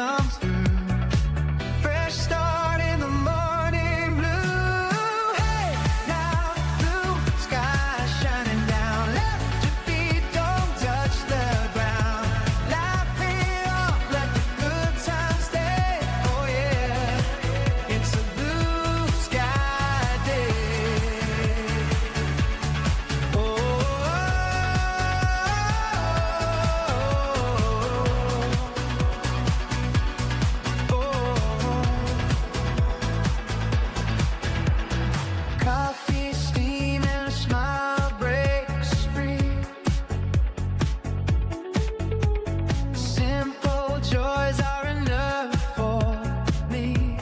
comes through. Fresh start in the morning blue. Hey, now blue sky shining down. Let your feet don't touch the ground. Laugh it off, let the good times stay. Oh yeah, it's a blue sky day. Oh, coffee, steam, and a smile breaks free. Simple joys are enough for me.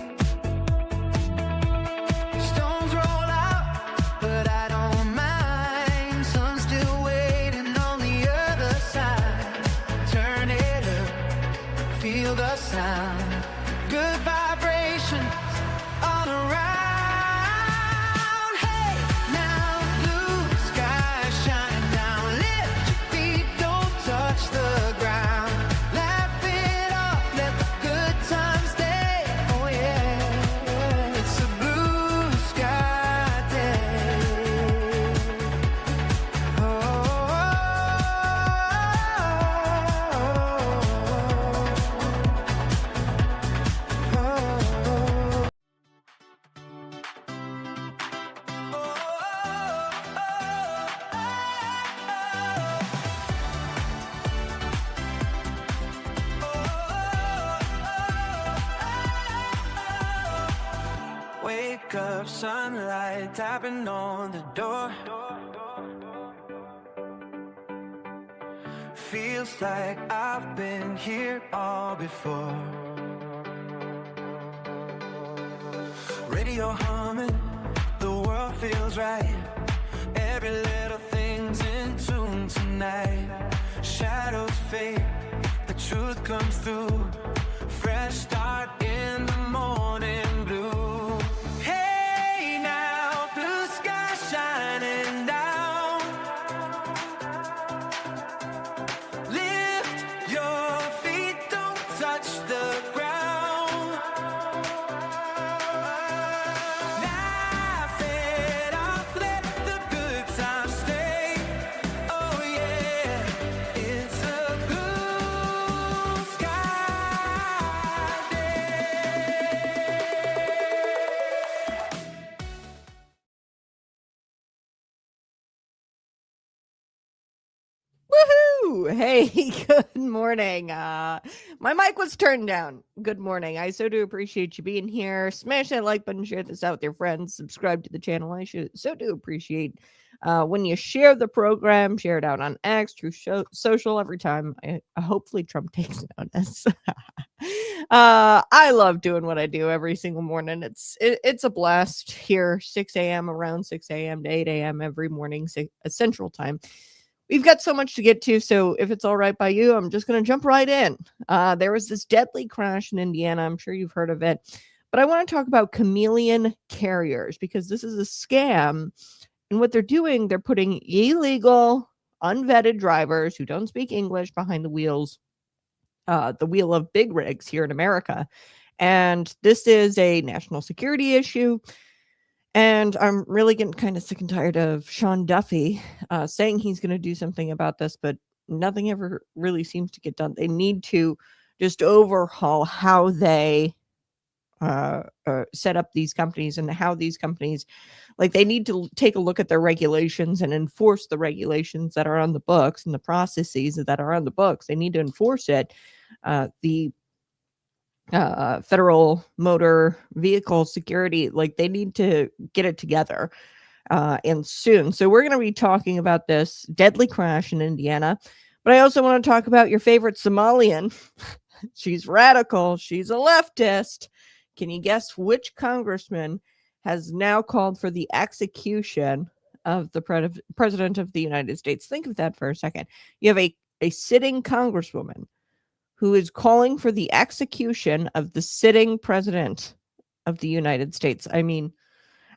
Stones roll out, but I don't mind. Sun's still waiting on the other side. Turn it up, feel the sound. Good vibrations all around. Hey, now blue sky shining down. Lift your feet, don't touch the ground. Laugh it off, let the good times stay. Oh yeah, it's a blue sky day. Wake up, sunlight tapping on the door. Feels like I've been here all before. Radio humming, the world feels right. Every little thing's in tune tonight. Shadows fade, the truth comes through. Fresh start in the morning blue. Hey now, blue sky shining down. Lift your feet, don't touch the ground. Laugh it off, let the good times stay. Oh yeah, it's a blue sky day. Woohoo! Hey, good morning. My mic was turned down. Good morning. I so do appreciate you being here. Smash that like button, share this out with your friends, subscribe to the channel. I so do appreciate when you share the program, share it out on X, through social every time. Hopefully Trump takes notice. I love doing what I do every single morning. It's a blast here, 6 a.m. around 6 a.m. to 8 a.m. every morning, Central Time. We've got so much to get to, so if it's all right by you, I'm just going to jump right in. There was this deadly crash in Indiana. I'm sure you've heard of it. But I want to talk about Chameleon carriers, because this is a scam. And what they're doing, they're putting illegal, unvetted drivers who don't speak English behind the wheel of big rigs here in America. And this is a national security issue. And I'm really getting kind of sick and tired of Sean Duffy saying he's going to do something about this, but nothing ever really seems to get done. They need to just overhaul how they set up these companies, and how these companies, like, they need to take a look at their regulations and enforce the regulations that are on the books and the processes that are on the books. They need to enforce it. The Federal Motor Vehicle Security, like, they need to get it together and soon. So we're going to be talking about this deadly crash in Indiana, but I also want to talk about your favorite Somalian. She's radical. She's a leftist. Can you guess which congressman has now called for the execution of the president of the United States? Think of that for a second. You have a sitting congresswoman who is calling for the execution of the sitting president of the United States. I mean,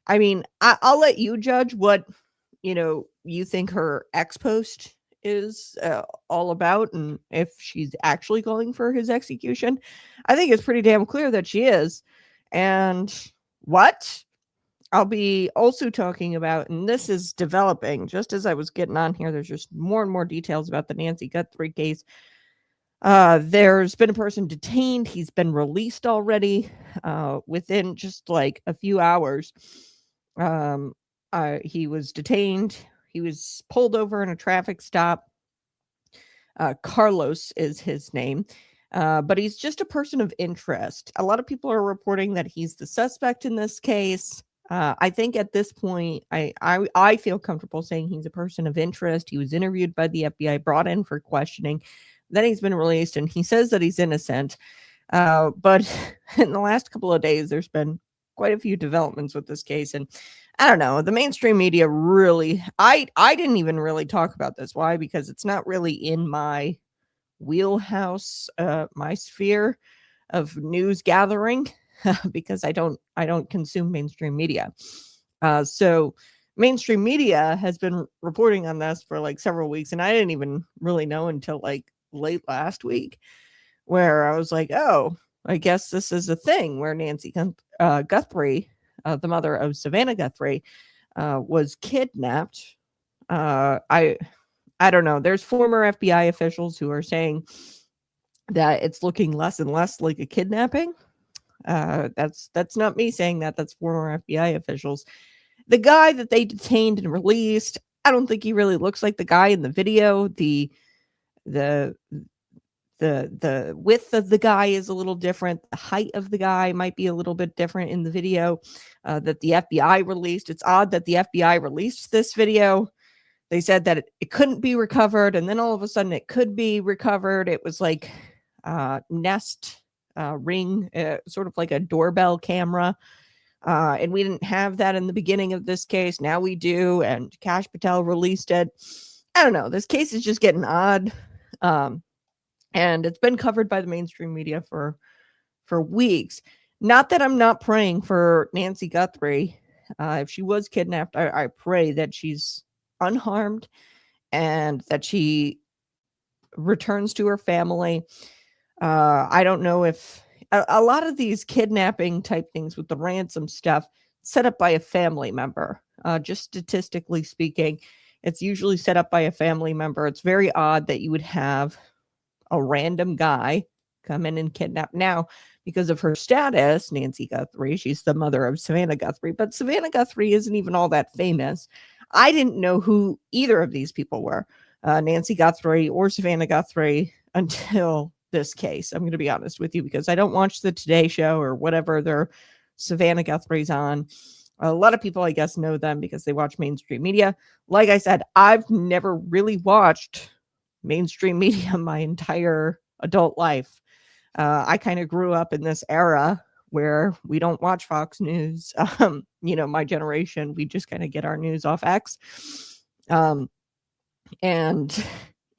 I'll let you judge what, you think her X post is all about and if she's actually calling for his execution. I think it's pretty damn clear that she is. And what I'll be also talking about, and this is developing just as I was getting on here, there's just more and more details about the Nancy Guthrie case. There's been a person detained. He's been released already within just like a few hours. He was detained. He was pulled over in a traffic stop. Carlos is his name. But he's just a person of interest. A lot of people are reporting that he's the suspect in this case. I think at this point, I feel comfortable saying he's a person of interest. He was interviewed by the FBI, brought in for questioning. Then he's been released, and he says that he's innocent. But in the last couple of days, there's been quite a few developments with this case. And I don't know, the mainstream media really, I didn't even really talk about this. Why? Because it's not really in my wheelhouse, my sphere of news gathering, because I don't consume mainstream media. So mainstream media has been reporting on this for like several weeks, and I didn't even really know until like late last week, where I was like, oh, I guess this is a thing where Nancy Guthrie, the mother of Savannah Guthrie, was kidnapped. I don't know. There's former FBI officials who are saying that it's looking less and less like a kidnapping. That's not me saying that. That's former FBI officials. The guy that they detained and released, I don't think he really looks like the guy in the video. The width of the guy is a little different. The height of the guy might be a little bit different in the video that the FBI released. It's odd that the FBI released this video. They said that it couldn't be recovered, and then all of a sudden it could be recovered. It was like Nest Ring, sort of like a doorbell camera. And we didn't have that in the beginning of this case. Now we do, and Kash Patel released it. I don't know. This case is just getting odd. And it's been covered by the mainstream media for weeks. Not that I'm not praying for Nancy Guthrie. If she was kidnapped, I pray that she's unharmed and that she returns to her family. I don't know if a lot of these kidnapping type things with the ransom stuff set up by a family member. Just statistically speaking, it's usually set up by a family member. It's very odd that you would have a random guy come in and kidnap. Now, because of her status, Nancy Guthrie, she's the mother of Savannah Guthrie, but Savannah Guthrie isn't even all that famous. I didn't know who either of these people were, Nancy Guthrie or Savannah Guthrie, until this case. I'm going to be honest with you, because I don't watch the Today Show or whatever their Savannah Guthrie's on. A lot of people, I guess, know them because they watch mainstream media. Like I said, I've never really watched mainstream media my entire adult life. I kind of grew up in this era where we don't watch Fox News. My generation, we just kind of get our news off X. And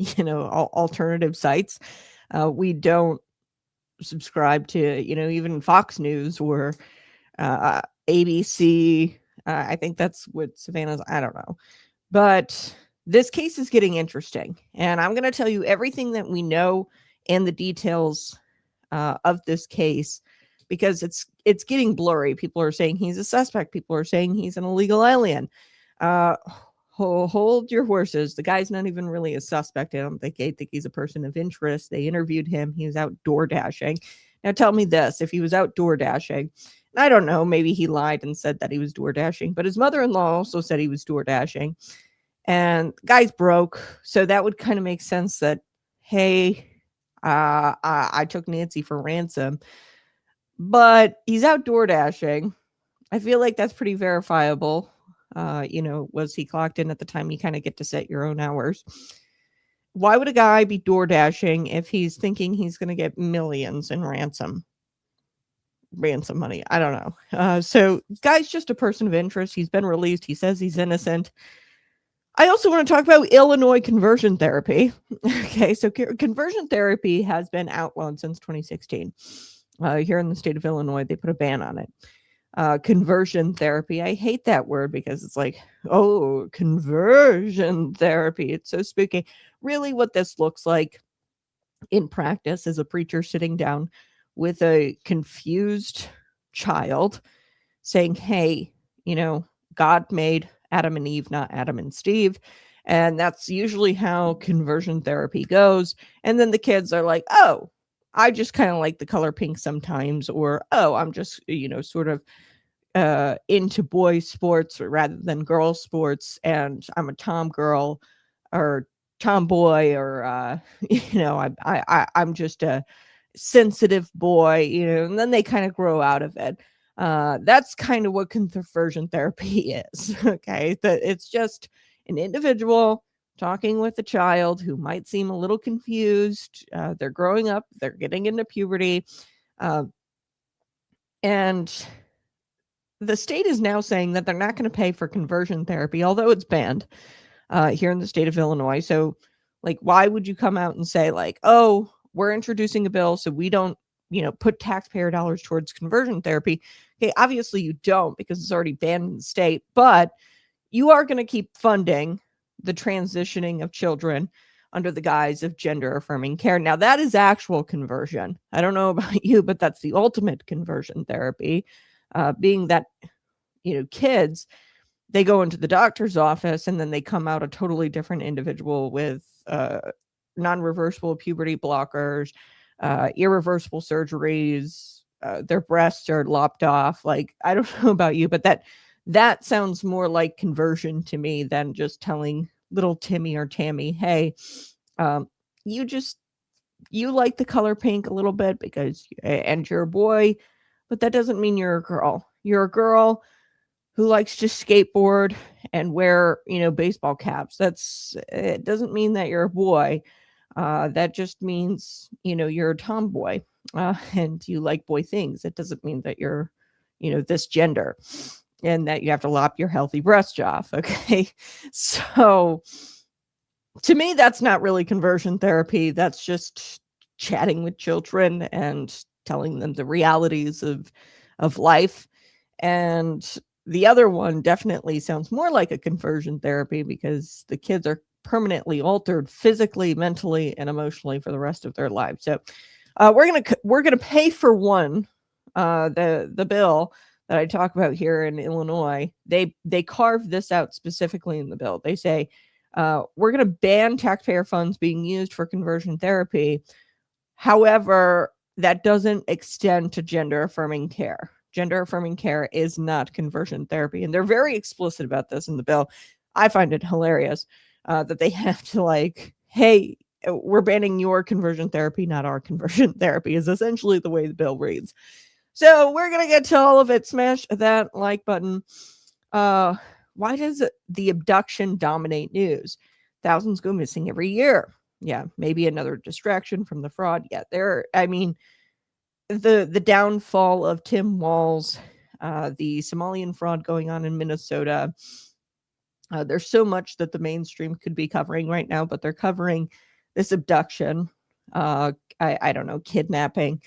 alternative sites. We don't subscribe to, even Fox News or ABC. I think that's what Savannah's, I don't know. But this case is getting interesting, and I'm going to tell you everything that we know and the details of this case, because it's getting blurry. People are saying he's a suspect. People are saying he's an illegal alien. Hold your horses. The guy's not even really a suspect. I don't think they think he's a person of interest. They interviewed him. He was out door dashing. Now tell me this, if he was out door dashing, I don't know, maybe he lied and said that he was door dashing, but his mother-in-law also said he was door dashing. And the guy's broke, so that would kind of make sense that, hey, I took Nancy for ransom, but he's out door dashing. I feel like that's pretty verifiable. Was he clocked in at the time? You kind of get to set your own hours. Why would a guy be door dashing if he's thinking he's going to get millions in ransom money? I don't know. So guy's just a person of interest. He's been released. He says he's innocent. I also want to talk about Illinois conversion therapy. Okay, so conversion therapy has been outlawed since 2016. Here in the state of Illinois, they put a ban on it. Conversion therapy. I hate that word because it's like, oh, conversion therapy. It's so spooky. really what this looks like in practice is a preacher sitting down with a confused child saying, hey, God made Adam and Eve, not Adam and Steve. And that's usually how conversion therapy goes. And then the kids are like, oh, I just kind of like the color pink sometimes, or, oh, I'm just, sort of into boy sports rather than girl sports. And I'm a tom girl or tomboy, or, I'm just a sensitive boy, and then they kind of grow out of it. That's kind of what conversion therapy is. Okay. That it's just an individual talking with a child who might seem a little confused. They're growing up, they're getting into puberty. And the state is now saying that they're not going to pay for conversion therapy, although it's banned here in the state of Illinois. So, like, why would you come out and say, like, oh, we're introducing a bill so we don't, put taxpayer dollars towards conversion therapy? Okay, obviously you don't, because it's already banned in the state, but you are going to keep funding the transitioning of children under the guise of gender affirming care. Now, that is actual conversion. I don't know about you, but that's the ultimate conversion therapy, being that, kids, they go into the doctor's office and then they come out a totally different individual with non-reversible puberty blockers, irreversible surgeries, their breasts are lopped off. Like, I don't know about you, but that sounds more like conversion to me than just telling little Timmy or Tammy, hey, you like the color pink a little bit and you're a boy, but that doesn't mean you're a girl. You're a girl who likes to skateboard and wear, baseball caps. It doesn't mean that you're a boy. That just means, you're a tomboy, and you like boy things. It doesn't mean that you're, this gender and that you have to lop your healthy breast off. Okay. So to me, that's not really conversion therapy. That's just chatting with children and telling them the realities of life. And the other one definitely sounds more like a conversion therapy, because the kids are permanently altered physically, mentally, and emotionally for the rest of their lives. So we're gonna pay for one. The bill that I talk about here in Illinois, they carve this out specifically in the bill. They say we're going to ban taxpayer funds being used for conversion therapy. However, that doesn't extend to gender affirming care. Gender affirming care is not conversion therapy. And they're very explicit about this in the bill. I find it hilarious that they have to, like, hey, we're banning your conversion therapy, not our conversion therapy, is essentially the way the bill reads. So we're going to get to all of it. Smash that like button. Why does the abduction dominate news? Thousands go missing every year. Yeah, maybe another distraction from the fraud. Yeah, the downfall of Tim Walz, the Somalian fraud going on in Minnesota. There's so much that the mainstream could be covering right now, but they're covering this abduction. I don't know, kidnapping.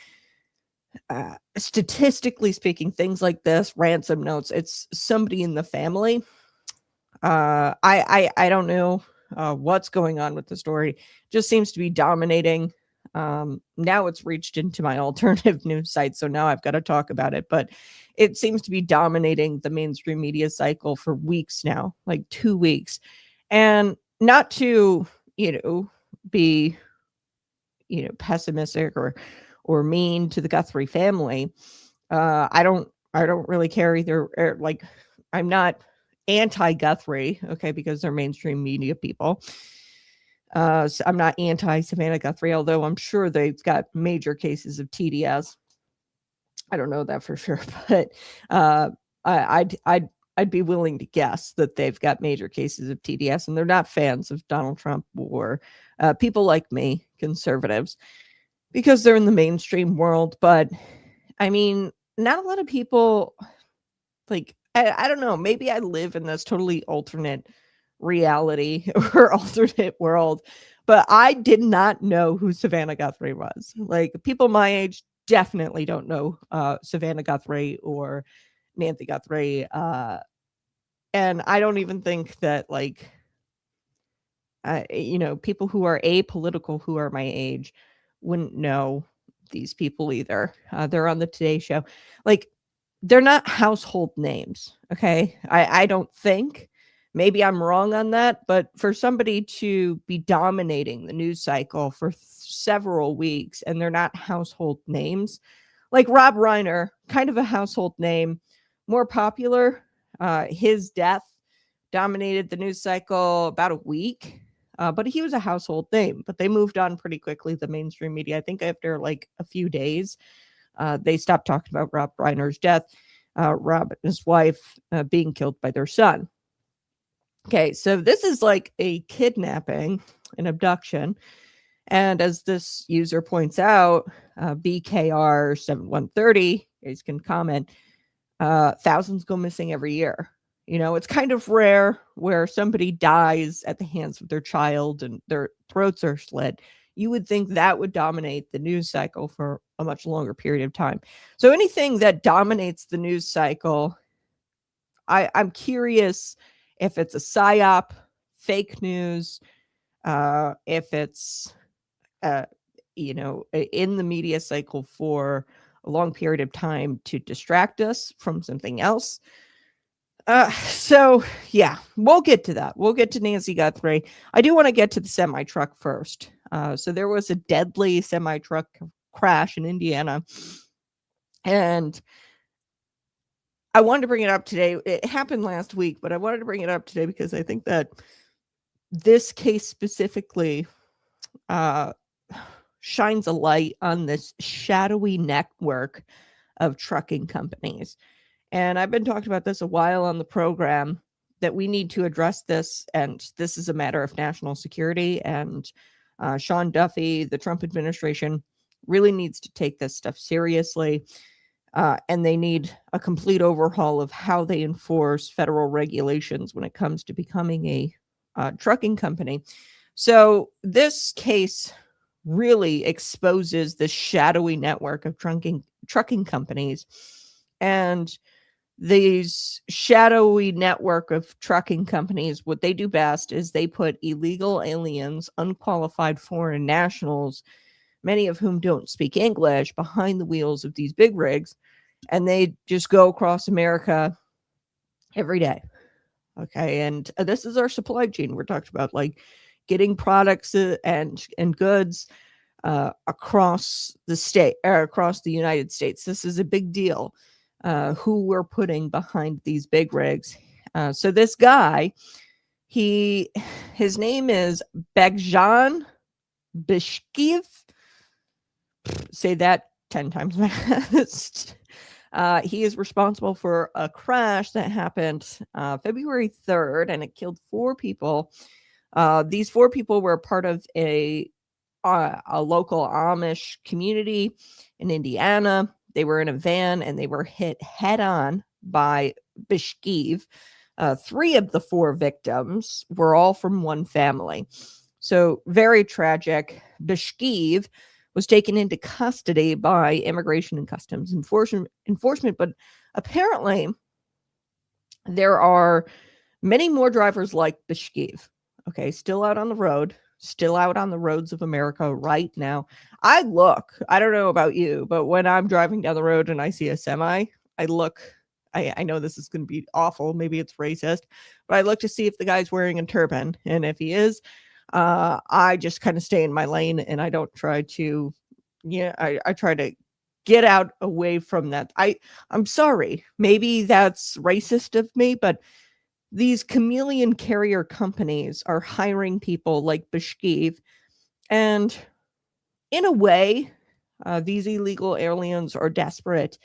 Statistically speaking, things like this, ransom notes, it's somebody in the family. I don't know what's going on with the story. Just seems to be dominating. Now it's reached into my alternative news site, so now I've got to talk about it. But it seems to be dominating the mainstream media cycle for weeks now, like 2 weeks. And not to, be, pessimistic or mean to the Guthrie family. I don't really care either. Like, I'm not anti-Guthrie, okay, because they're mainstream media people. So I'm not anti-Savannah Guthrie, although I'm sure they've got major cases of TDS. I don't know that for sure, but I'd be willing to guess that they've got major cases of TDS, and they're not fans of Donald Trump or people like me, conservatives, because they're in the mainstream world. But I mean, not a lot of people, like, I don't know, maybe I live in this totally alternate reality or alternate world, but I did not know who Savannah Guthrie was. Like, people my age definitely don't know Savannah Guthrie or Nancy Guthrie. And I don't even think that, like, People who are apolitical, who are my age, wouldn't know these people either. They're on the Today Show. Like, they're not household names. Okay. I don't think. Maybe I'm wrong on that, but for somebody to be dominating the news cycle for several weeks and they're not household names, like Rob Reiner, kind of a household name, more popular. His death dominated the news cycle about a week, but he was a household name. But they moved on pretty quickly, the mainstream media. I think after like a few days, they stopped talking about Rob Reiner's death, Rob and his wife being killed by their son. Okay, so this is like a kidnapping, an abduction. And as this user points out, BKR7130, you guys can comment, thousands go missing every year. It's kind of rare where somebody dies at the hands of their child and their throats are slit. You would think that would dominate the news cycle for a much longer period of time. So anything that dominates the news cycle, I'm curious if it's a psyop, fake news, if it's in the media cycle for a long period of time to distract us from something else. So yeah, we'll get to that. We'll get to Nancy Guthrie. I do want to get to the semi truck first. So there was a deadly semi truck crash in Indiana, and I wanted to bring it up today. It happened last week, but I wanted to bring it up today because I think that this case specifically shines a light on this shadowy network of trucking companies. And I've been talking about this a while on the program, that we need to address this. And this is a matter of national security. And Sean Duffy, the Trump administration, really needs to take this stuff seriously. And they need a complete overhaul of how they enforce federal regulations when it comes to becoming a trucking company. So this case really exposes the shadowy network of trucking companies. And these shadowy network of trucking companies, what they do best is they put illegal aliens, unqualified foreign nationals, many of whom don't speak English, behind the wheels of these big rigs, and they just go across America every day. Okay, and this is our supply chain. We're talking about like getting products and goods across the state or across the United States. This is a big deal. Who we're putting behind these big rigs. So this guy, his name is Begjan Bishkiev. Say that 10 times fast. He is responsible for a crash that happened February 3rd, and it killed 4 people. These 4 people were part of a local Amish community in Indiana. They were in a van and they were hit head on by Bishkiev. 3 of the 4 victims were all from one family. So very tragic. Bishkiev was taken into custody by Immigration and Customs Enforcement, but apparently there are many more drivers like Bishkiev, okay, still out on the road, still out on the roads of America right now. I don't know about you, but when I'm driving down the road and I see a semi, I look, I know this is going to be awful. Maybe it's racist, but I look to see if the guy's wearing a turban. And if he is, I just kind of stay in my lane and I don't try to, I try to get out away from that. I'm sorry. Maybe that's racist of me, but these chameleon carrier companies are hiring people like Bishkiev. And in a way, these illegal aliens are desperate.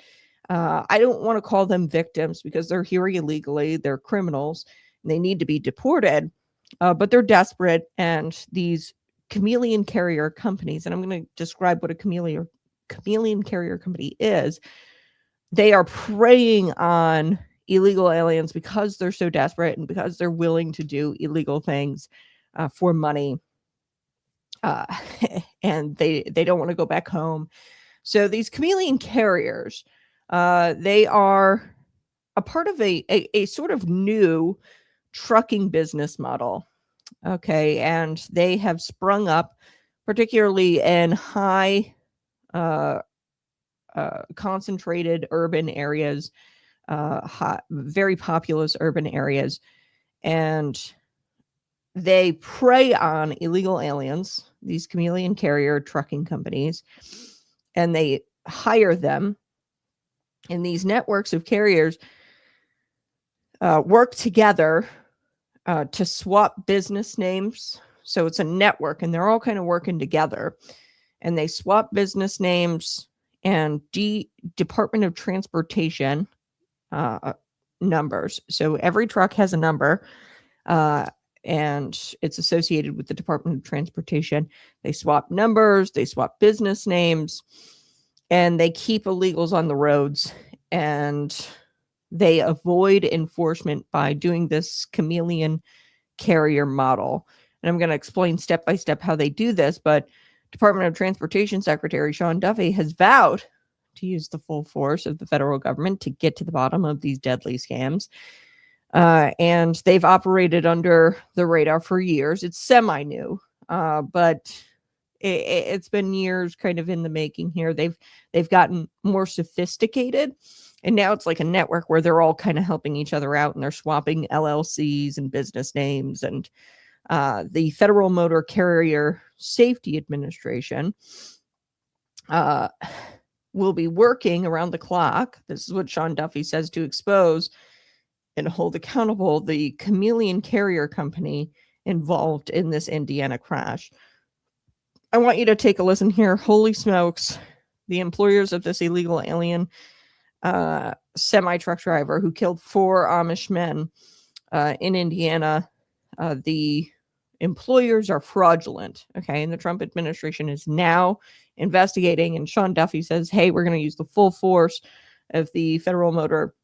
I don't want to call them victims because they're here illegally. They're criminals and they need to be deported. But they're desperate. And these chameleon carrier companies, and I'm going to describe what a chameleon carrier company is. They are preying on illegal aliens because they're so desperate and because they're willing to do illegal things for money. And they don't want to go back home. So these chameleon carriers, they are a part of a sort of new trucking business model. Okay, and they have sprung up, particularly in high concentrated urban areas, very populous urban areas, and they prey on illegal aliens, these chameleon carrier trucking companies, and they hire them. And these networks of carriers work together to swap business names. So it's a network, and they're all kind of working together. And they swap business names and Department of Transportation numbers. So every truck has a number, and it's associated with the Department of Transportation. They swap numbers, they swap business names, and they keep illegals on the roads, and they avoid enforcement by doing this chameleon carrier model. And I'm going to explain step by step how they do this, but Department of Transportation Secretary Sean Duffy has vowed to use the full force of the federal government to get to the bottom of these deadly scams. And they've operated under the radar for years. It's semi-new, but it's been years kind of in the making here. They've gotten more sophisticated, and now it's like a network where they're all kind of helping each other out, and they're swapping LLCs and business names. And the Federal Motor Carrier Safety Administration will be working around the clock. This is what Sean Duffy says, to expose and hold accountable the chameleon carrier company involved in this Indiana crash. I want you to take a listen here. Holy smokes. The employers of this illegal alien semi-truck driver who killed 4 Amish men in Indiana, the employers are fraudulent. Okay. And the Trump administration is now investigating. And Sean Duffy says, hey, we're going to use the full force of the Federal Motor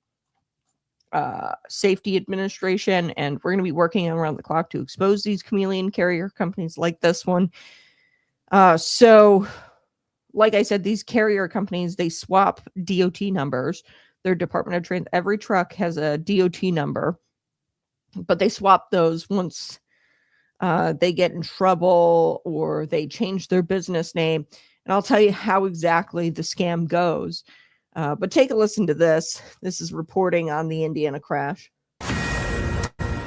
Safety Administration, and we're going to be working around the clock to expose these chameleon carrier companies like this one. So, like I said, these carrier companies, they swap DOT numbers. Their Department of Transportation, every truck has a DOT number, but they swap those once they get in trouble or they change their business name. And I'll tell you how exactly the scam goes. But take a listen to this. This is reporting on the Indiana crash.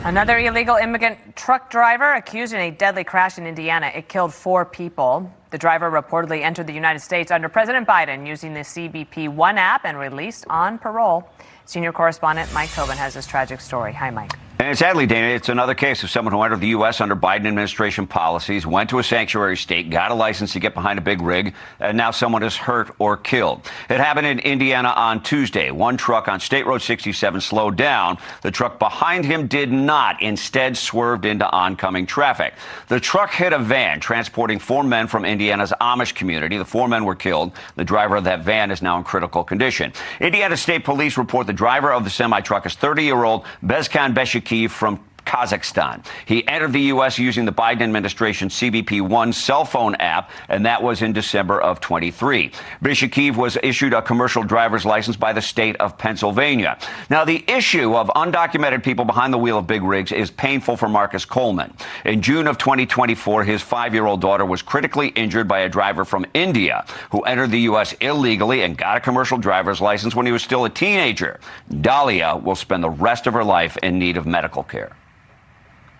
Another illegal immigrant truck driver accused in a deadly crash in Indiana. It killed 4 people. The driver reportedly entered the United States under President Biden using the CBP One app and released on parole. Senior correspondent Mike Tobin has this tragic story. Hi, Mike. And sadly, Dana, it's another case of someone who entered the U.S. under Biden administration policies, went to a sanctuary state, got a license to get behind a big rig, and now someone is hurt or killed. It happened in Indiana on Tuesday. One truck on State Road 67 slowed down. The truck behind him did not, instead swerved into oncoming traffic. The truck hit a van transporting 4 men from Indiana's Amish community. The 4 men were killed. The driver of that van is now in critical condition. Indiana State Police report the driver of the semi-truck is 30-year-old Bezkan Beshiki from Kazakhstan. He entered the U.S. using the Biden administration CBP One cell phone app, and that was in December of 23. Bishakiev was issued a commercial driver's license by the state of Pennsylvania. Now, the issue of undocumented people behind the wheel of big rigs is painful for Marcus Coleman. In June of 2024, his 5-year-old daughter was critically injured by a driver from India who entered the U.S. illegally and got a commercial driver's license when he was still a teenager. Dahlia will spend the rest of her life in need of medical care.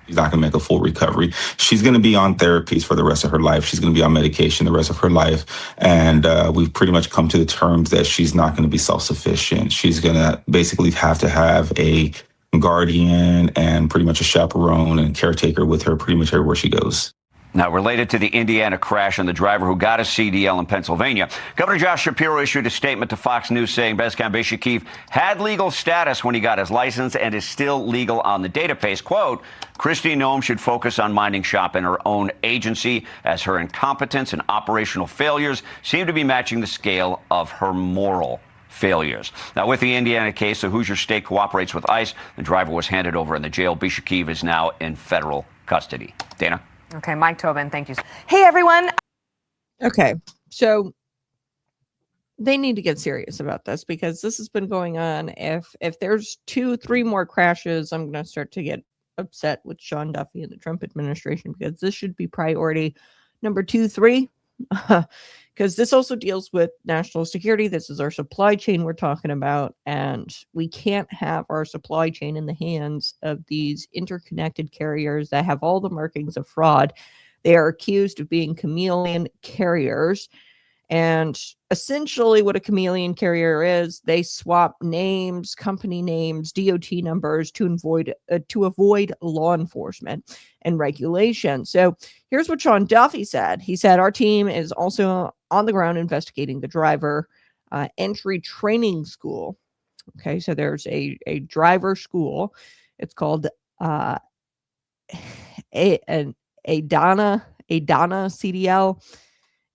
She's not going to make a full recovery. She's going to be on therapies for the rest of her life. She's going to be on medication the rest of her life. And we've pretty much come to the terms that she's not going to be self-sufficient. She's going to basically have to have a guardian and pretty much a chaperone and caretaker with her pretty much everywhere she goes. Now, related to the Indiana crash and the driver who got a CDL in Pennsylvania, Governor Josh Shapiro issued a statement to Fox News saying Bezkan Beshakiev had legal status when he got his license and is still legal on the database. Quote, Kristi Noem should focus on minding shop in her own agency as her incompetence and operational failures seem to be matching the scale of her moral failures. Now, with the Indiana case, the Hoosier State cooperates with ICE. The driver was handed over in the jail. Beshakiev is now in federal custody. Dana? Okay, Mike Tobin, thank you. Hey, everyone. Okay, so they need to get serious about this because this has been going on. If there's 2-3 more crashes, I'm going to start to get upset with Sean Duffy and the Trump administration, because this should be priority number 2, 3, because this also deals with national security. This is our supply chain we're talking about, and we can't have our supply chain in the hands of these interconnected carriers that have all the markings of fraud. They are accused of being chameleon carriers. And essentially what a chameleon carrier is, they swap names, company names, DOT numbers to avoid law enforcement and regulation. So here's what Sean Duffy said. He said, our team is also on the ground investigating the driver entry training school. Okay, so there's a driver school. It's called Adana CDL.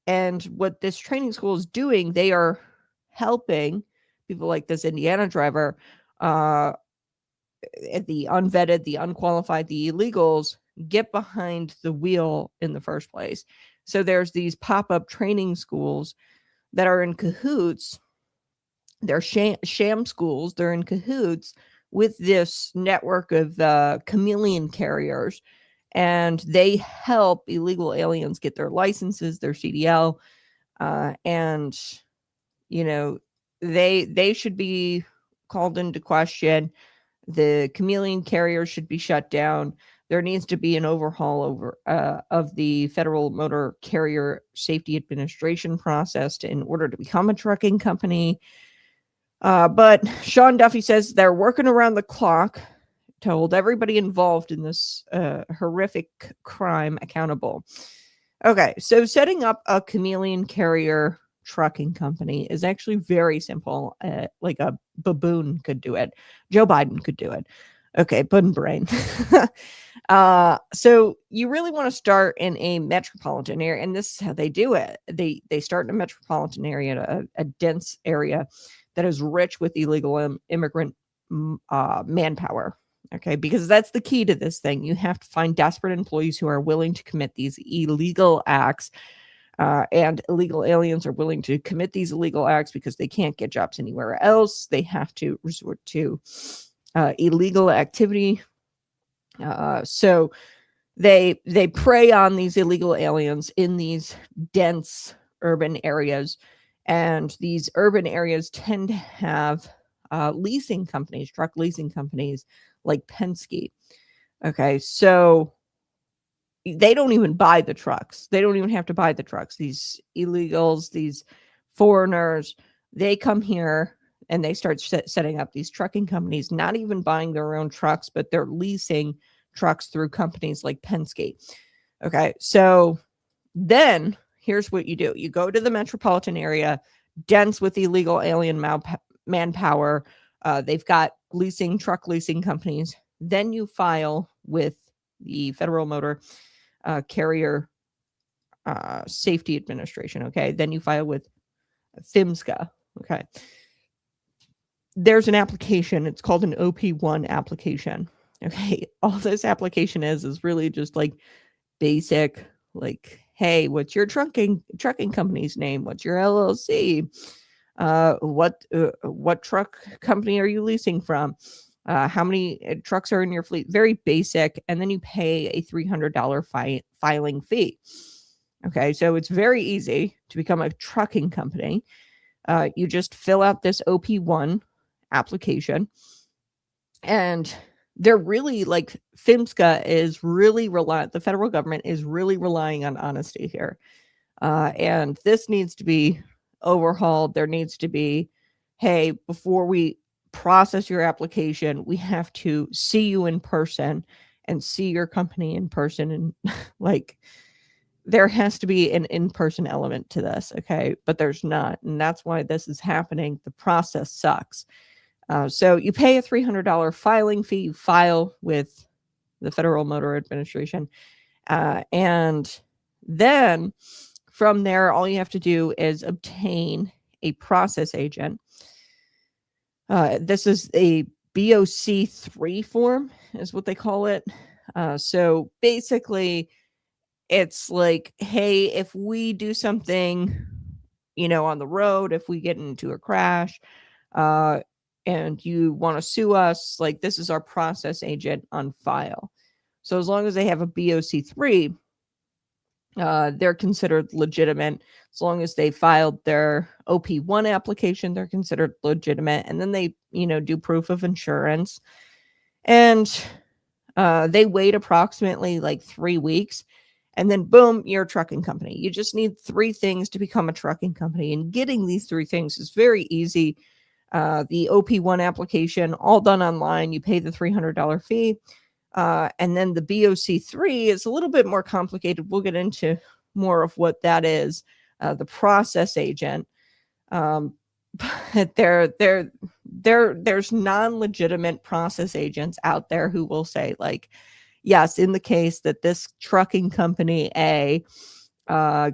And what this training school is doing, they are helping people like this Indiana driver, the unvetted, the unqualified, the illegals, get behind the wheel in the first place. So there's these pop-up training schools that are in cahoots. They're sham schools. They're in cahoots with this network of chameleon carriers. And they help illegal aliens get their licenses, their CDL, and they should be called into question. The chameleon carriers should be shut down. There needs to be an overhaul of the Federal Motor Carrier Safety Administration process in order to become a trucking company. But Sean Duffy says they're working around the clock to hold everybody involved in this horrific crime accountable. Okay, so setting up a chameleon carrier trucking company is actually very simple. Like a baboon could do it. Joe Biden could do it. Okay, bun brain. So you really want to start in a metropolitan area, and this is how they do it. They start in a metropolitan area, a dense area that is rich with illegal immigrant manpower. Okay, because that's the key to this thing. You have to find desperate employees who are willing to commit these illegal acts, and illegal aliens are willing to commit these illegal acts because they can't get jobs anywhere else. They have to resort to illegal activity. So they prey on these illegal aliens in these dense urban areas, and these urban areas tend to have leasing companies, truck leasing companies like Penske. Okay, so they don't even buy the trucks. They don't even have to buy the trucks. These illegals, these foreigners, they come here and they start setting up these trucking companies, not even buying their own trucks, but they're leasing trucks through companies like Penske. Okay, so then here's what you do. You go to the metropolitan area, dense with illegal alien manpower. They've got truck leasing companies. Then you file with the Federal Motor Carrier Safety Administration. Okay. Then you file with FMCSA. Okay. There's an application. It's called an OP1 application. Okay. All this application is really just like basic, like, hey, what's your trucking company's name? What's your LLC? What truck company are you leasing from? How many trucks are in your fleet? Very basic. And then you pay a $300 filing fee. Okay. So it's very easy to become a trucking company. You just fill out this OP1 application, and they're really like FMCSA is really the federal government is really relying on honesty here. And this needs to be overhauled. There needs to be, hey, before we process your application, we have to see you in person and see your company in person. And like, there has to be an in-person element to this. Okay. But there's not. And that's why this is happening. The process sucks. So you pay a $300 filing fee, you file with the Federal Motor Administration. And then from there, all you have to do is obtain a process agent. This is a BOC3 form is what they call it. So basically it's like, hey, if we do something, on the road, if we get into a crash, and you want to sue us, like, this is our process agent on file. So as long as they have a BOC3, they're considered legitimate. As long as they filed their OP1 application, they're considered legitimate. And then they, do proof of insurance. And they wait approximately like 3 weeks. And then boom, you're a trucking company. You just need 3 things to become a trucking company. And getting these 3 things is very easy. The OP1 application, all done online. You pay the $300 fee. And then the BOC3 is a little bit more complicated. We'll get into more of what that is. The process agent. But there's non-legitimate process agents out there who will say, like, yes, in the case that this trucking company A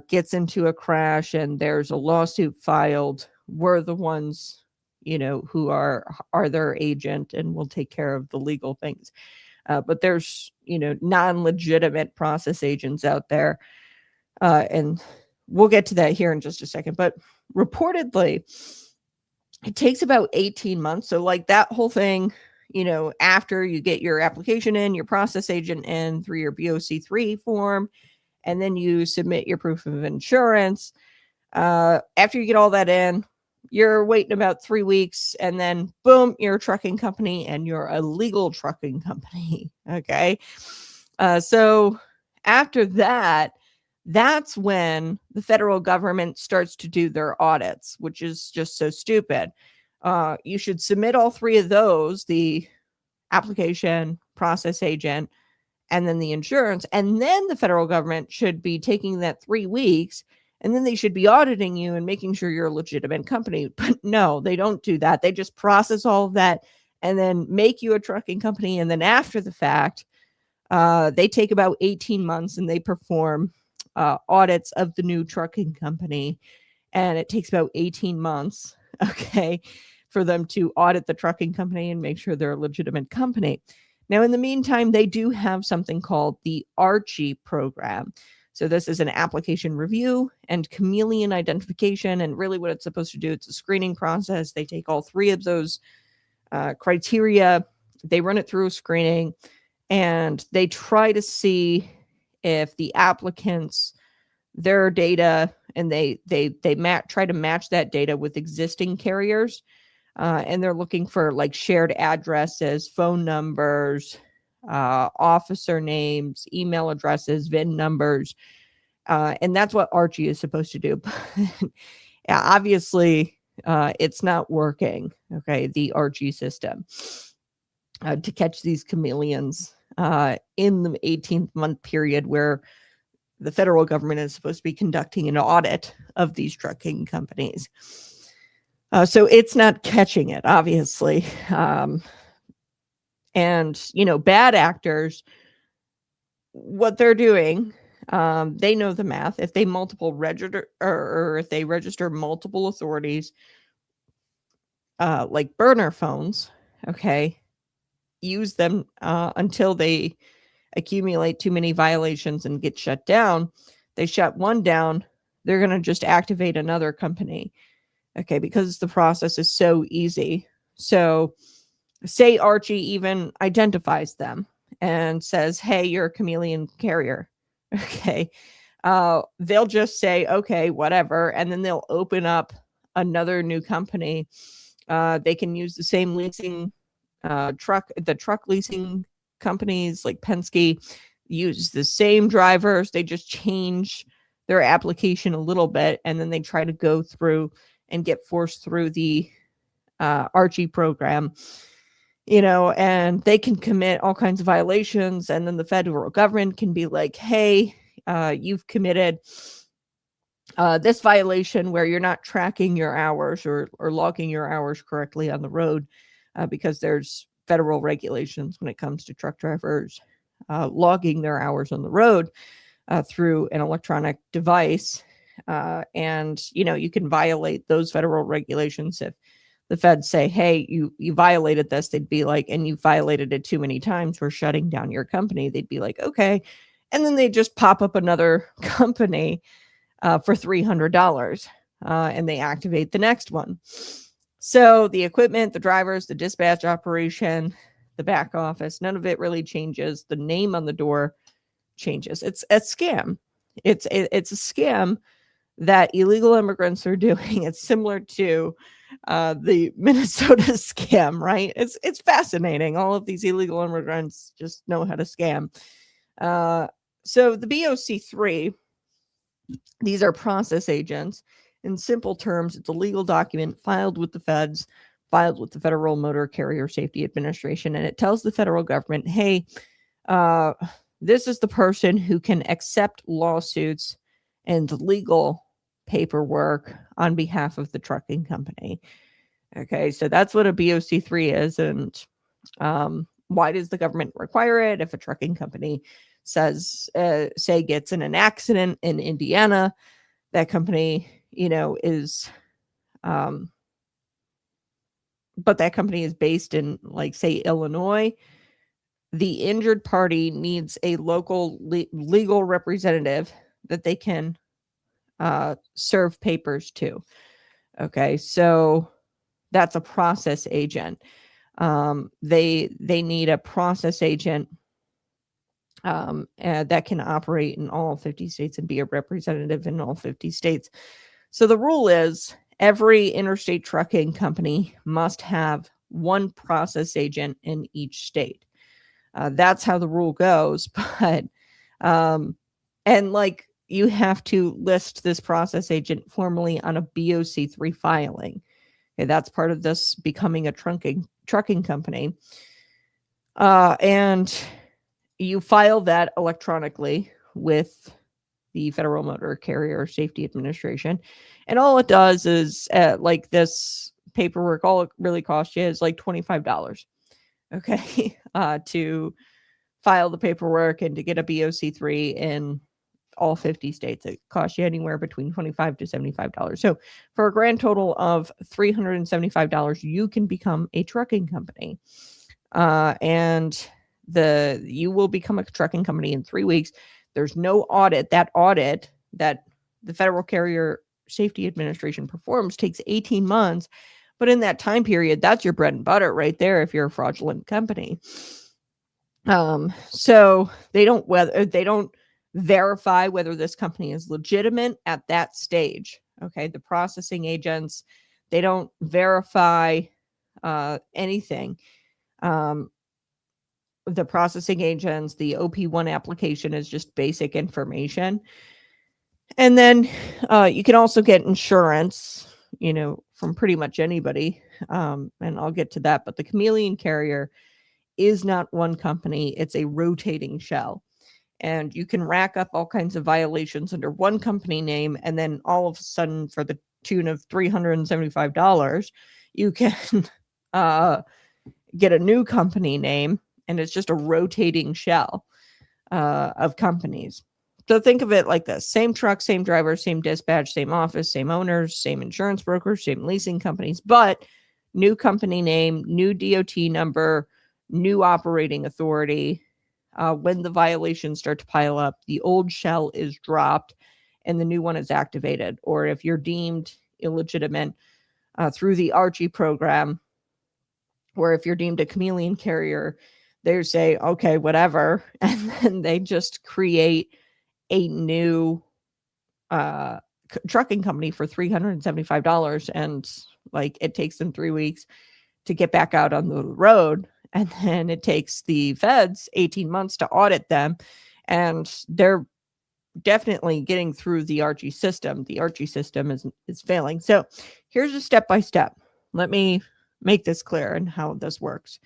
gets into a crash and there's a lawsuit filed, we're the ones, who are their agent and will take care of the legal things. But there's, non-legitimate process agents out there. And we'll get to that here in just a second. But reportedly, it takes about 18 months. So like that whole thing, after you get your application in, your process agent in through your BOC3 form, and then you submit your proof of insurance. After you get all that in, you're waiting about 3 weeks, and then boom, you're a trucking company and you're a legal trucking company. Okay. So after that, that's when the federal government starts to do their audits, which is just so stupid. You should submit all 3 of those, the application, process agent, and then the insurance. And then the federal government should be taking that 3 weeks, and then they should be auditing you and making sure you're a legitimate company. But no, they don't do that. They just process all of that and then make you a trucking company. And then after the fact, they take about 18 months and they perform audits of the new trucking company. And it takes about 18 months, okay, for them to audit the trucking company and make sure they're a legitimate company. Now, in the meantime, they do have something called the Archie program. So this is an application review and chameleon identification. And really what it's supposed to do, it's a screening process. They take all 3 of those criteria, they run it through a screening, and they try to see if the applicants, their data, and they try to match that data with existing carriers. And they're looking for like shared addresses, phone numbers, officer names, email addresses, VIN numbers. And that's what Archie is supposed to do. Yeah, obviously, it's not working. Okay, the Archie system to catch these chameleons in the 18th month period where the federal government is supposed to be conducting an audit of these trucking companies. So it's not catching it, obviously. And, bad actors, what they're doing, they know the math. If they register or if they register multiple authorities, like burner phones, okay, use them until they accumulate too many violations and get shut down. They shut one down, they're going to just activate another company. Okay, because the process is so easy. So say Archie even identifies them and says, hey, you're a chameleon carrier. Okay. They'll just say, okay, whatever. And then they'll open up another new company. They can use the same leasing truck leasing companies like Penske use the same drivers. They just change their application a little bit. And then they try to go through and get forced through the Archie program, and they can commit all kinds of violations. And then the federal government can be like, hey, you've committed this violation where you're not tracking your hours or logging your hours correctly on the road, because there's federal regulations when it comes to truck drivers logging their hours on the road through an electronic device. And, you can violate those federal regulations. If the feds say, hey, you violated this, they'd be like, and you violated it too many times, we're shutting down your company. They'd be like, okay. And then they just pop up another company for $300 and they activate the next one. So the equipment, the drivers, the dispatch operation, the back office. None of it really changes. The name on the door changes. It's a scam. It's a scam that illegal immigrants are doing. It's similar to the Minnesota scam, right? It's fascinating. All of these illegal immigrants just know how to scam. So the BOC3, these are process agents. In simple terms, it's a legal document filed with the feds, filed with the Federal Motor Carrier Safety Administration, and it tells the federal government, hey, this is the person who can accept lawsuits and legal paperwork on behalf of the trucking company. Okay, so that's what a BOC3 is. And why does the government require it? If a trucking company says, say, gets in an accident in Indiana, that company, is, but that company is based in, like, say, Illinois, the injured party needs a local legal representative that they can serve papers to. Okay, so that's a process agent. They need a process agent that can operate in all 50 states and be a representative in all 50 states. So the rule is every interstate trucking company must have one process agent in each state. That's how the rule goes. But, and like, you have to list this process agent formally on a BOC3 filing. Okay, that's part of this becoming a trucking company. And you file that electronically with the Federal Motor Carrier Safety Administration. And all it does is, like, this paperwork, all it really costs you is like $25. Okay, to file the paperwork and to get a BOC3 in all 50 states. It costs you anywhere between $25 to $75. So for a grand total of $375, you can become a trucking company. And you will become a trucking company in 3 weeks. There's no audit. That audit that the Federal Carrier Safety Administration performs takes 18 months. But in that time period, that's your bread and butter right there if you're a fraudulent company. So they don't verify whether this company is legitimate at that stage. Okay, the processing agents, they don't verify anything. The processing agents, the OP1 application is just basic information. And then you can also get insurance, from pretty much anybody. And I'll get to that. But the Chameleon carrier is not one company. It's a rotating shell. And you can rack up all kinds of violations under one company name. And then all of a sudden, for the tune of $375, you can get a new company name. And it's just a rotating shell of companies. So think of it like this: same truck, same driver, same dispatch, same office, same owners, same insurance brokers, same leasing companies, but new company name, new DOT number, new operating authority. When the violations start to pile up, the old shell is dropped and the new one is activated. Or if you're deemed illegitimate through the Archie program, or if you're deemed a Chameleon carrier, they say, okay, whatever. And then they just create a new trucking company for $375. And like, it takes them 3 weeks to get back out on the road. And then it takes the feds 18 months to audit them. And they're definitely getting through the Archie system. The Archie system is failing. So here's a step-by-step. Let me make this clear and how this works.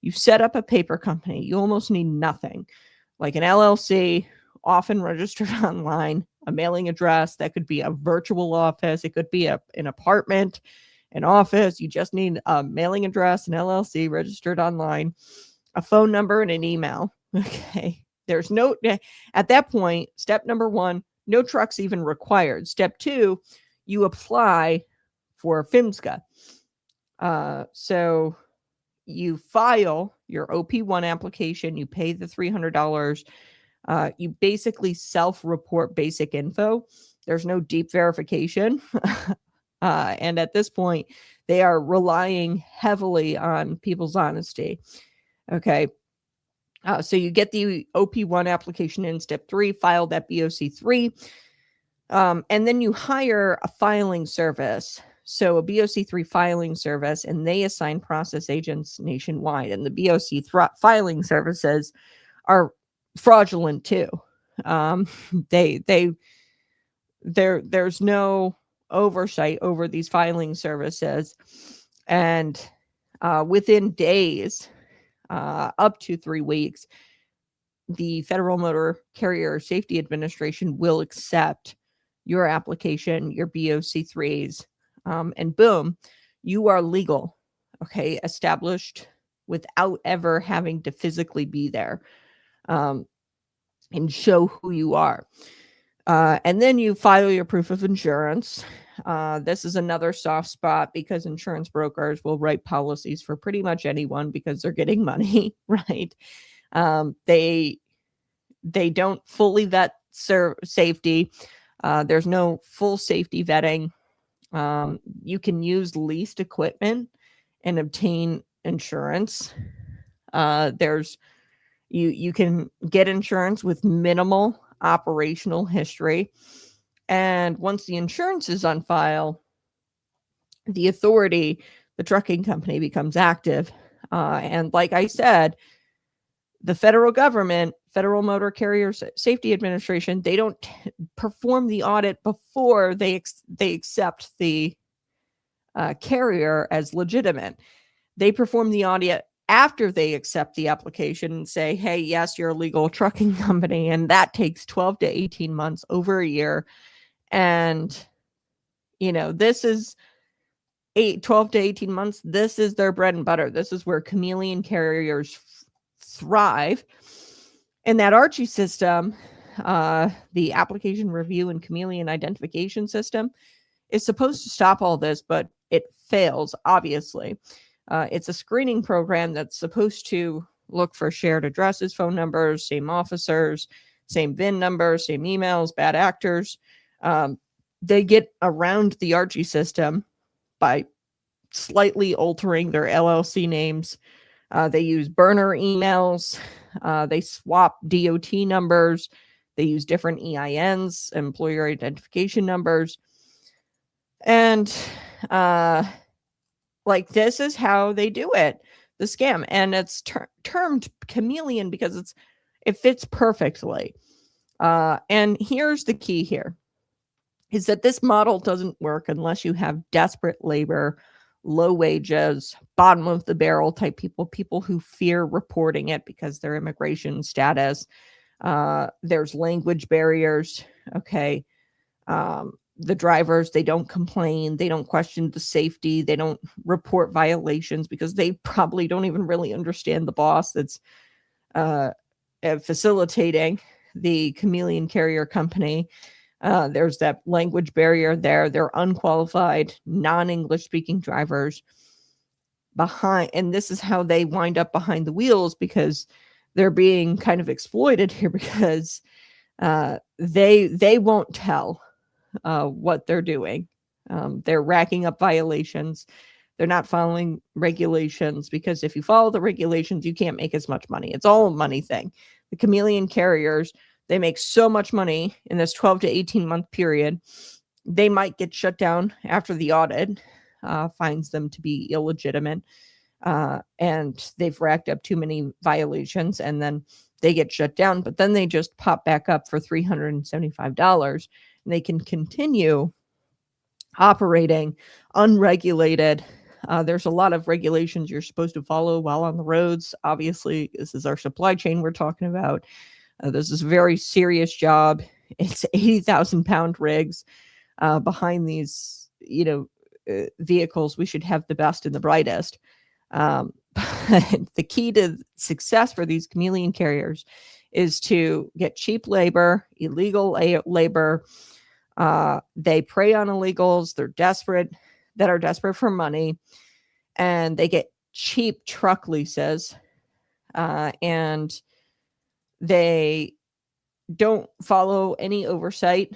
You set up a paper company. You almost need nothing, like an LLC, often registered online, a mailing address. That could be a virtual office. It could be an apartment, an office. You just need a mailing address, an LLC registered online, a phone number, and an email. Okay. There's no, at that point, step number one, no trucks even required. Step two, you apply for PHMSA. So you file your OP1 application, you pay the $300. You basically self-report basic info. There's no deep verification. And at this point, they are relying heavily on people's honesty. Okay. So you get the OP1 application in step 3, file that BOC3, and then you hire a filing service. So a BOC3 filing service, and they assign process agents nationwide. And the filing services are fraudulent too. There's no oversight over these filing services, and within days, up to 3 weeks, the Federal Motor Carrier Safety Administration will accept your application, your BOC3s, and boom, you are legal. Okay, established without ever having to physically be there, and show who you are. And then you file your proof of insurance. This is another soft spot because insurance brokers will write policies for pretty much anyone because they're getting money, right? They don't fully vet safety. There's no full safety vetting. You can use leased equipment and obtain insurance. You can get insurance with minimal operational history. And once the insurance is on file, the authority, the trucking company, becomes active. And like I said, the federal government, Federal Motor Carrier Safety Administration, they don't perform the audit before they accept the carrier as legitimate. They perform the audit after they accept the application and say, hey, yes, you're a legal trucking company. And that takes 12 to 18 months, over a year. And, this is 12 to 18 months. This is their bread and butter. This is where chameleon carriers thrive. And that Archie system, the application review and chameleon identification system, is supposed to stop all this, but it fails, obviously. It's a screening program that's supposed to look for shared addresses, phone numbers, same officers, same VIN numbers, same emails, bad actors. They get around the Archie system by slightly altering their LLC names. They use burner emails. They swap DOT numbers. They use different EINs, employer identification numbers. And this is how they do it, the scam. And it's termed chameleon because it fits perfectly. And here's the key here, is that this model doesn't work unless you have desperate labor, low wages, bottom of the barrel type people who fear reporting it because their immigration status. There's language barriers. Okay. The drivers, they don't complain. They don't question the safety. They don't report violations because they probably don't even really understand the boss that's facilitating the chameleon carrier company. There's that language barrier there. They're unqualified, non-English speaking drivers behind. And this is how they wind up behind the wheels, because they're being kind of exploited here because they won't tell what they're doing. They're racking up violations. They're not following regulations, because if you follow the regulations, you can't make as much money. It's all a money thing. The chameleon carriers, they make so much money in this 12 to 18 month period. They might get shut down after the audit finds them to be illegitimate, and they've racked up too many violations, and then they get shut down, but then they just pop back up for $375. And they can continue operating unregulated. There's a lot of regulations you're supposed to follow while on the roads. Obviously, this is our supply chain we're talking about. This is a very serious job. It's 80,000-pound rigs behind these, vehicles. We should have the best and the brightest. But the key to success for these chameleon carriers is to get cheap labor, illegal labor. They prey on illegals. They're desperate, that are desperate for money, and they get cheap truck leases, and they don't follow any oversight.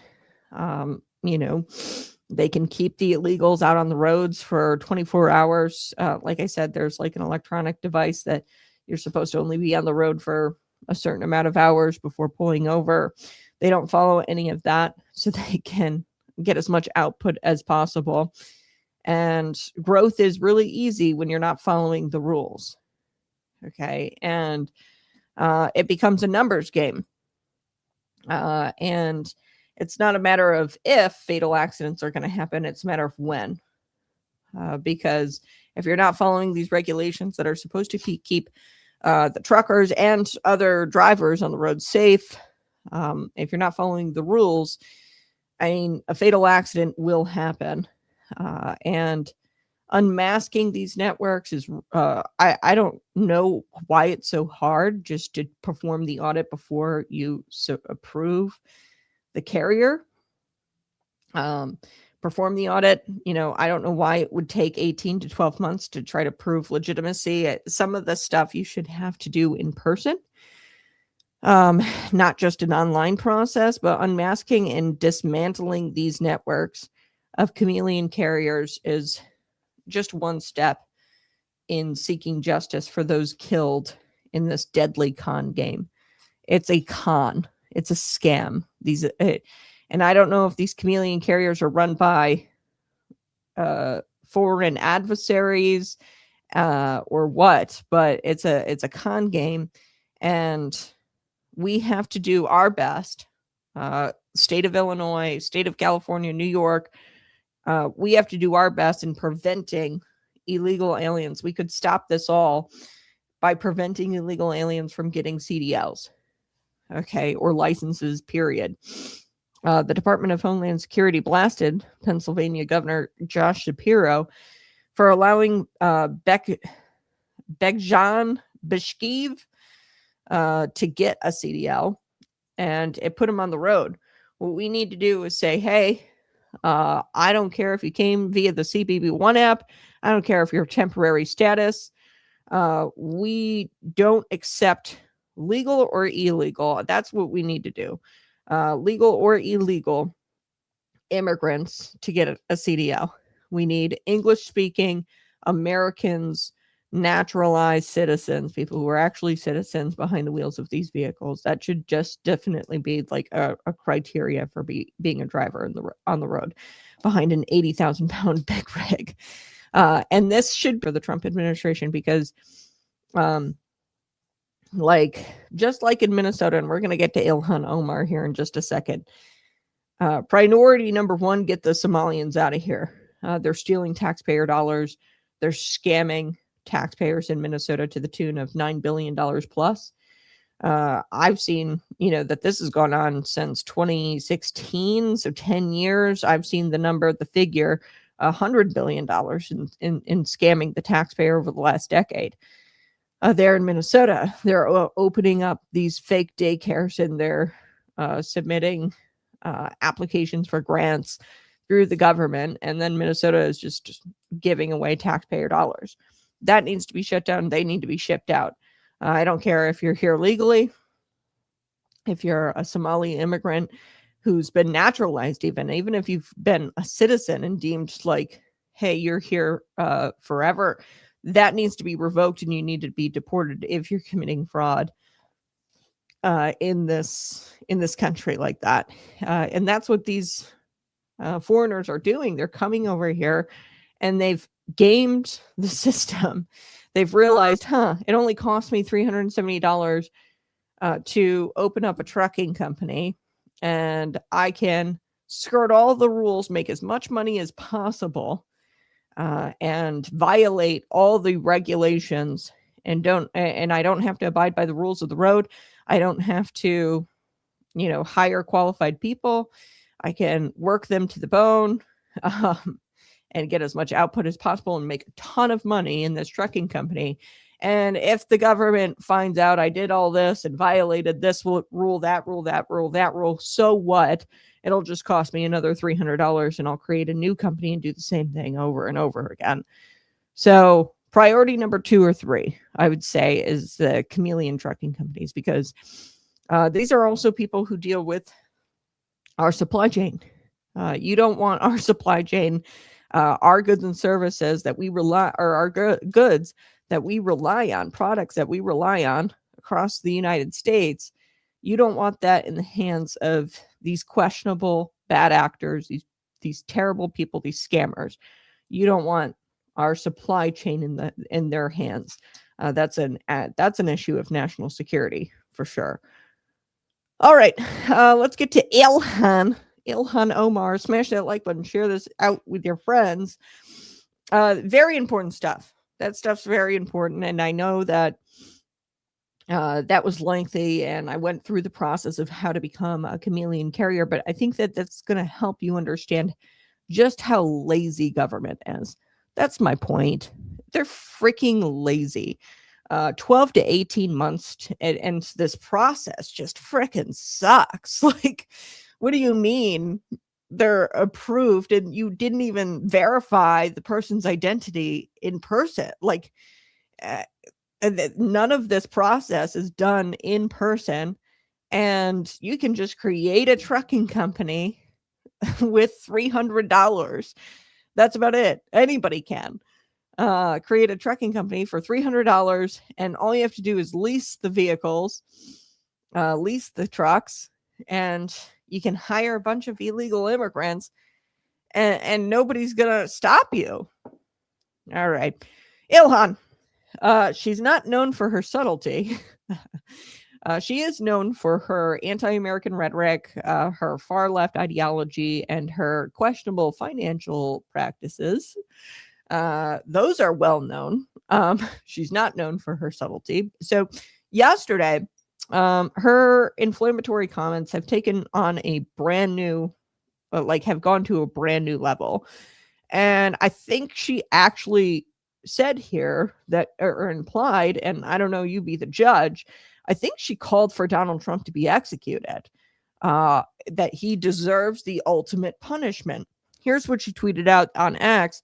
They can keep the illegals out on the roads for 24 hours. Like I said, there's like an electronic device that You're supposed to only be on the road for a certain amount of hours before pulling over. They don't follow any of that so they can get as much output as possible. And growth is really easy when you're not following the rules. Okay. And it becomes a numbers game. And it's not a matter of if fatal accidents are going to happen. It's a matter of when. Because if you're not following these regulations that are supposed to keep the truckers and other drivers on the road safe, if you're not following the rules, I mean, a fatal accident will happen. And unmasking these networks is, I don't know why it's so hard just to perform the audit before you approve the carrier. Perform the audit. I don't know why it would take 18 to 12 months to try to prove legitimacy. Some of the stuff you should have to do in person. Not just an online process, but unmasking and dismantling these networks of chameleon carriers is just one step in seeking justice for those killed in this deadly con game. It's a con. It's a scam. And I don't know if these chameleon carriers are run by foreign adversaries or what, but it's a con game, and we have to do our best. State of Illinois, state of California, New York, we have to do our best in preventing illegal aliens. We could stop this all by preventing illegal aliens from getting CDLs, okay, or licenses, period. The Department of Homeland Security blasted Pennsylvania Governor Josh Shapiro for allowing Begjan Bishkev to get a CDL, and it put him on the road. What we need to do is say, hey, I don't care if you came via the CBP1 app. I don't care if you're temporary status. We don't accept legal or illegal. That's what we need to do. Legal or illegal immigrants to get a CDL. We need English-speaking Americans, naturalized citizens, people who are actually citizens behind the wheels of these vehicles. That should just definitely be like a criteria for being a driver on the road behind an 80,000-pound big rig. And this should be for the Trump administration because, just like in Minnesota, and we're going to get to Ilhan Omar here in just a second. Priority number one, get the Somalians out of here. They're stealing taxpayer dollars. They're scamming taxpayers in Minnesota to the tune of $9 billion plus. I've seen, that this has gone on since 2016, so 10 years. I've seen the figure, $100 billion in scamming the taxpayer over the last decade. There in Minnesota, they're opening up these fake daycares and they're submitting applications for grants through the government, and then Minnesota is just giving away taxpayer dollars. That needs to be shut down. They need to be shipped out. I don't care if you're here legally, if you're a Somali immigrant who's been naturalized, even if you've been a citizen and deemed like, hey, you're here forever, that needs to be revoked and you need to be deported if you're committing fraud in this country like that. And that's what these foreigners are doing. They're coming over here and they've gamed the system. They've realized, it only cost me $370 to open up a trucking company, and I can skirt all the rules, make as much money as possible, and violate all the regulations, and I don't have to abide by the rules of the road. I don't have to, hire qualified people. I can work them to the bone. And get as much output as possible and make a ton of money in this trucking company. And if the government finds out I did all this and violated this rule, that rule, so what? It'll just cost me another $300 and I'll create a new company and do the same thing over and over again. So priority number 2 or 3, I would say, is the chameleon trucking companies, because these are also people who deal with our supply chain. You don't want our supply chain, our goods and services that we rely, or our goods that we rely on, products that we rely on across the United States. You don't want that in the hands of these questionable bad actors, these terrible people, these scammers. You don't want our supply chain in their hands. That's an issue of national security for sure. All right, let's get to Ilhan Omar. Smash that like button, share this out with your friends. Very important stuff. That stuff's very important, and I know that that was lengthy, and I went through the process of how to become a chameleon carrier, but I think that that's going to help you understand just how lazy government is. That's my point. They're freaking lazy. 12 to 18 months, and this process just freaking sucks. Like, what do you mean they're approved and you didn't even verify the person's identity in person? Like, none of this process is done in person, and you can just create a trucking company with $300. That's about it. Anybody can create a trucking company for $300, and all you have to do is lease the vehicles, lease the trucks, and you can hire a bunch of illegal immigrants, and nobody's gonna stop you. All right, Ilhan. She's not known for her subtlety. She is known for her anti-American rhetoric, her far-left ideology, and her questionable financial practices. Those are well known. She's not known for her subtlety. So yesterday, her inflammatory comments have taken on a brand new, have gone to a brand new level. And I think she actually said here that, or implied, and I don't know, you be the judge, I think she called for Donald Trump to be executed, that he deserves the ultimate punishment. Here's what she tweeted out on X.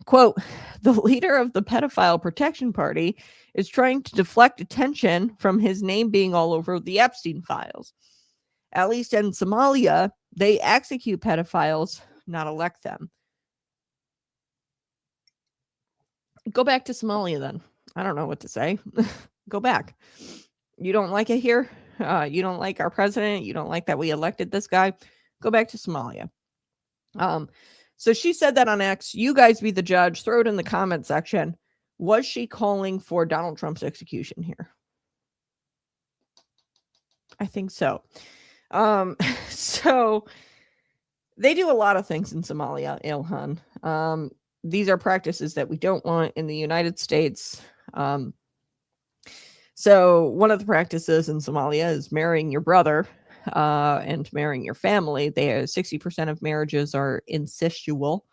Quote, the leader of the pedophile protection party is trying to deflect attention from his name being all over the Epstein files. At least in Somalia, they execute pedophiles, not elect them. Go back to Somalia then. I don't know what to say. Go back. You don't like it here? You don't like our president? You don't like that we elected this guy? Go back to Somalia. So she said that on X. You guys be the judge. Throw it in the comment section. Was she calling for Donald Trump's execution here? I think so. So they do a lot of things in Somalia, Ilhan. These are practices that we don't want in the United States. So one of the practices in Somalia is marrying your brother and marrying your family. 60% of marriages are incestual,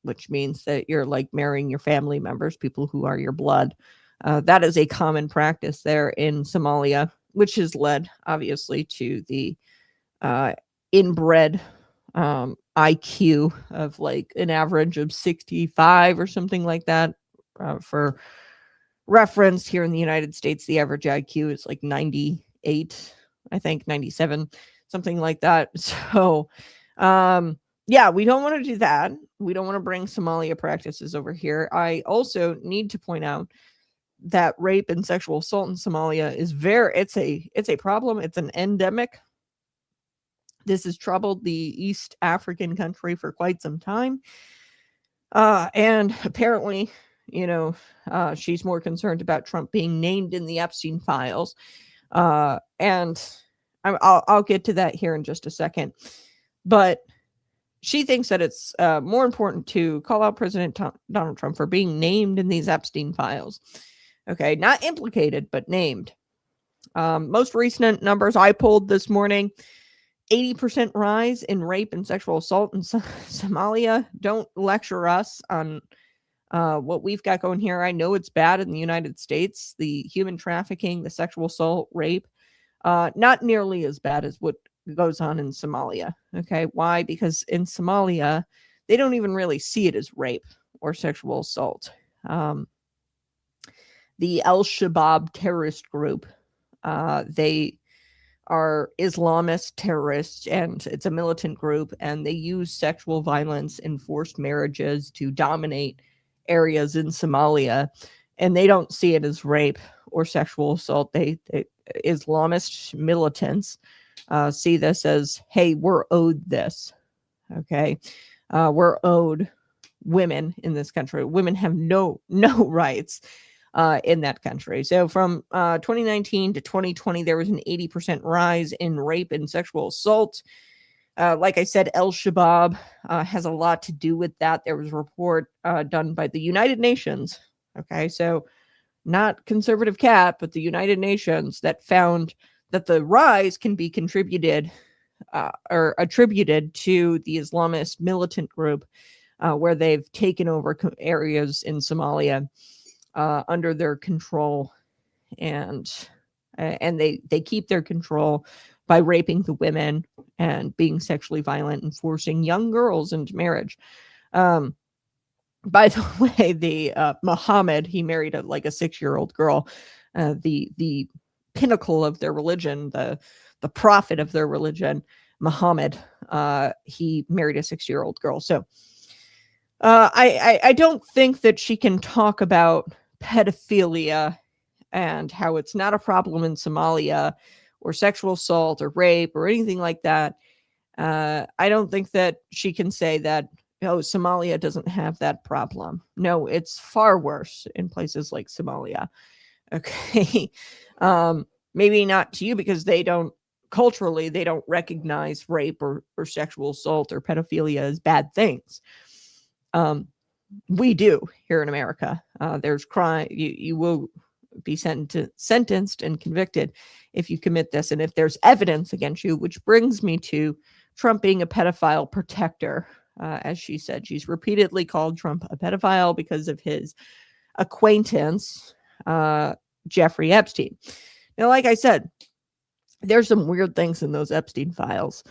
which means that you're like marrying your family members, people who are your blood. That is a common practice there in Somalia, which has led, obviously, to the inbred IQ of like an average of 65 or something like that. For reference, here in the United States, the average IQ is like 98, I think 97, something like that. So, yeah, we don't want to do that. We don't want to bring Somalia practices over here. I also need to point out that rape and sexual assault in Somalia is it's a problem. It's an endemic. This has troubled the East African country for quite some time. And apparently, she's more concerned about Trump being named in the Epstein files. And I'll get to that here in just a second. But she thinks that it's more important to call out President Donald Trump for being named in these Epstein files. Okay, not implicated, but named. Most recent numbers I pulled this morning, 80% rise in rape and sexual assault in Somalia. Don't lecture us on what we've got going here. I know it's bad in the United States, the human trafficking, the sexual assault, rape, not nearly as bad as what goes on in Somalia. Okay, why? Because in Somalia, they don't even really see it as rape or sexual assault. The Al-Shabaab terrorist group, they are Islamist terrorists, and it's a militant group, and they use sexual violence and forced marriages to dominate areas in Somalia, and they don't see it as rape or sexual assault. They Islamist militants see this as, hey, we're owed this. Okay, we're owed women in this country. Women have no rights in that country. So from 2019 to 2020, there was an 80% rise in rape and sexual assault. Like I said, El Shabaab has a lot to do with that. There was a report done by the United Nations. Okay, so not Conservative Cat, but the United Nations, that found that the rise can be contributed or attributed to the Islamist militant group where they've taken over areas in Somalia under their control, and they keep their control by raping the women and being sexually violent and forcing young girls into marriage. By the way, the Muhammad, he married a 6-year-old girl, the pinnacle of their religion, the prophet of their religion, Muhammad. He married a 6-year-old girl. So I don't think that she can talk about pedophilia and how it's not a problem in Somalia, or sexual assault or rape or anything like that. I don't think that she can say that, oh, Somalia doesn't have that problem. No, it's far worse in places like Somalia. Okay. Maybe not to you, because culturally, they don't recognize rape or sexual assault or pedophilia as bad things. We do here in America. There's crime. You will be sentenced and convicted if you commit this, and if there's evidence against you, which brings me to Trump being a pedophile protector. As she said, she's repeatedly called Trump a pedophile because of his acquaintance, Jeffrey Epstein. Now, like I said, there's some weird things in those Epstein files.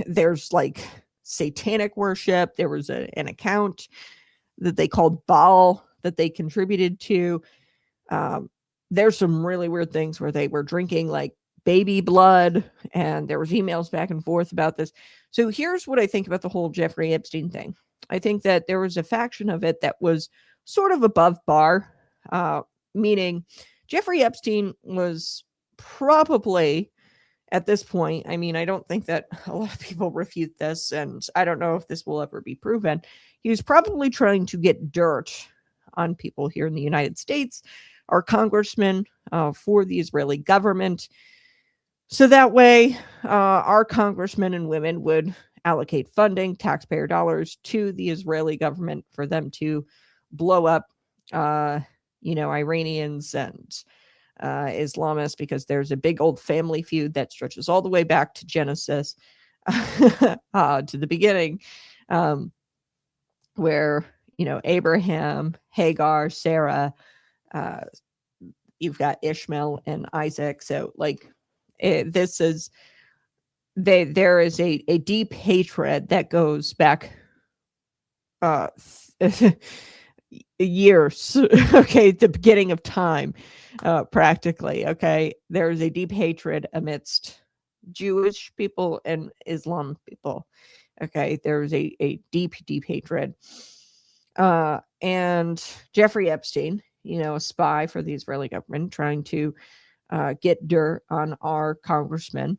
There's like satanic worship. There was an account that they called Baal that they contributed to. There's some really weird things where they were drinking like baby blood, and there was emails back and forth about this. So here's what I think about the whole Jeffrey Epstein thing. I think that there was a faction of it that was sort of above bar, meaning Jeffrey Epstein was probably, at this point, I mean, I don't think that a lot of people refute this, and I don't know if this will ever be proven. He was probably trying to get dirt on people here in the United States, our congressmen, for the Israeli government. So that way, our congressmen and women would allocate funding, taxpayer dollars, to the Israeli government for them to blow up, Iranians and Islamists, because there's a big old family feud that stretches all the way back to Genesis, to the beginning, where, Abraham, Hagar, Sarah, you've got Ishmael and Isaac. So there is a deep hatred that goes back years. Okay, the beginning of time, practically. Okay, there is a deep hatred amidst Jewish people and Islam people. Okay, there is a deep hatred. And Jeffrey Epstein, a spy for the Israeli government, trying to get dirt on our congressmen,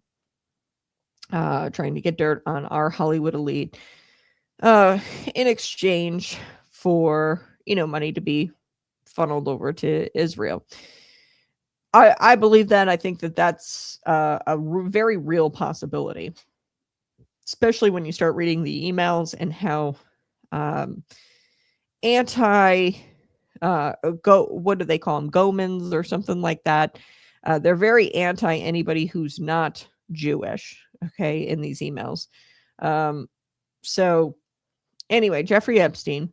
trying to get dirt on our Hollywood elite, in exchange for, money to be funneled over to Israel. I believe that. I think that that's a very real possibility, especially when you start reading the emails and how what do they call them? Gomans or something like that. They're very anti anybody who's not Jewish, okay, in these emails. So anyway, Jeffrey Epstein,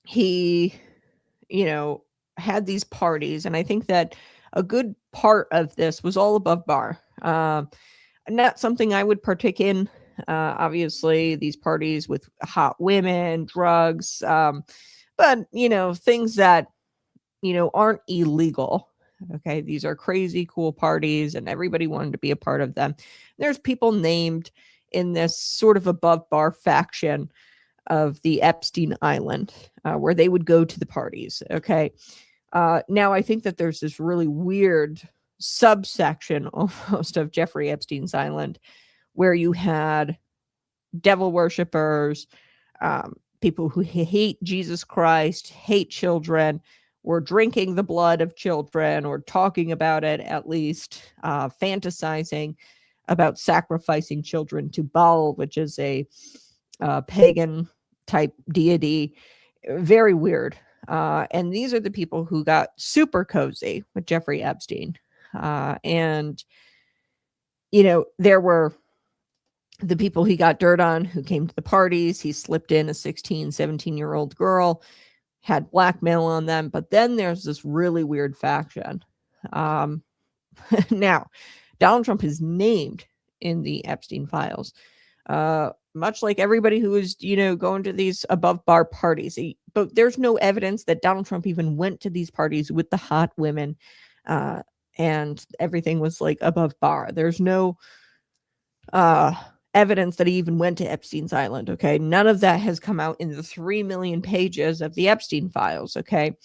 he, had these parties, and I think that a good part of this was all above bar. Not something I would partake in. Obviously, these parties with hot women, drugs, but, things that, aren't illegal. Okay, these are crazy cool parties, and everybody wanted to be a part of them. There's people named in this sort of above bar faction of the Epstein Island, where they would go to the parties. Okay. Now I think that there's this really weird subsection almost of Jeffrey Epstein's Island where you had devil worshippers, people who hate Jesus Christ, hate children, were drinking the blood of children or talking about it, at least fantasizing about sacrificing children to Baal, which is a pagan type deity. Very weird. And these are the people who got super cozy with Jeffrey Epstein. And, there were the people he got dirt on who came to the parties. He slipped in a 16, 17-year-old girl, had blackmail on them. But then there's this really weird faction. Now, Donald Trump is named in the Epstein files, much like everybody who is, going to these above bar parties. But there's no evidence that Donald Trump even went to these parties with the hot women, and everything was like above bar. There's no evidence that he even went to Epstein's Island. Okay. None of that has come out in the 3 million pages of the Epstein files. Okay.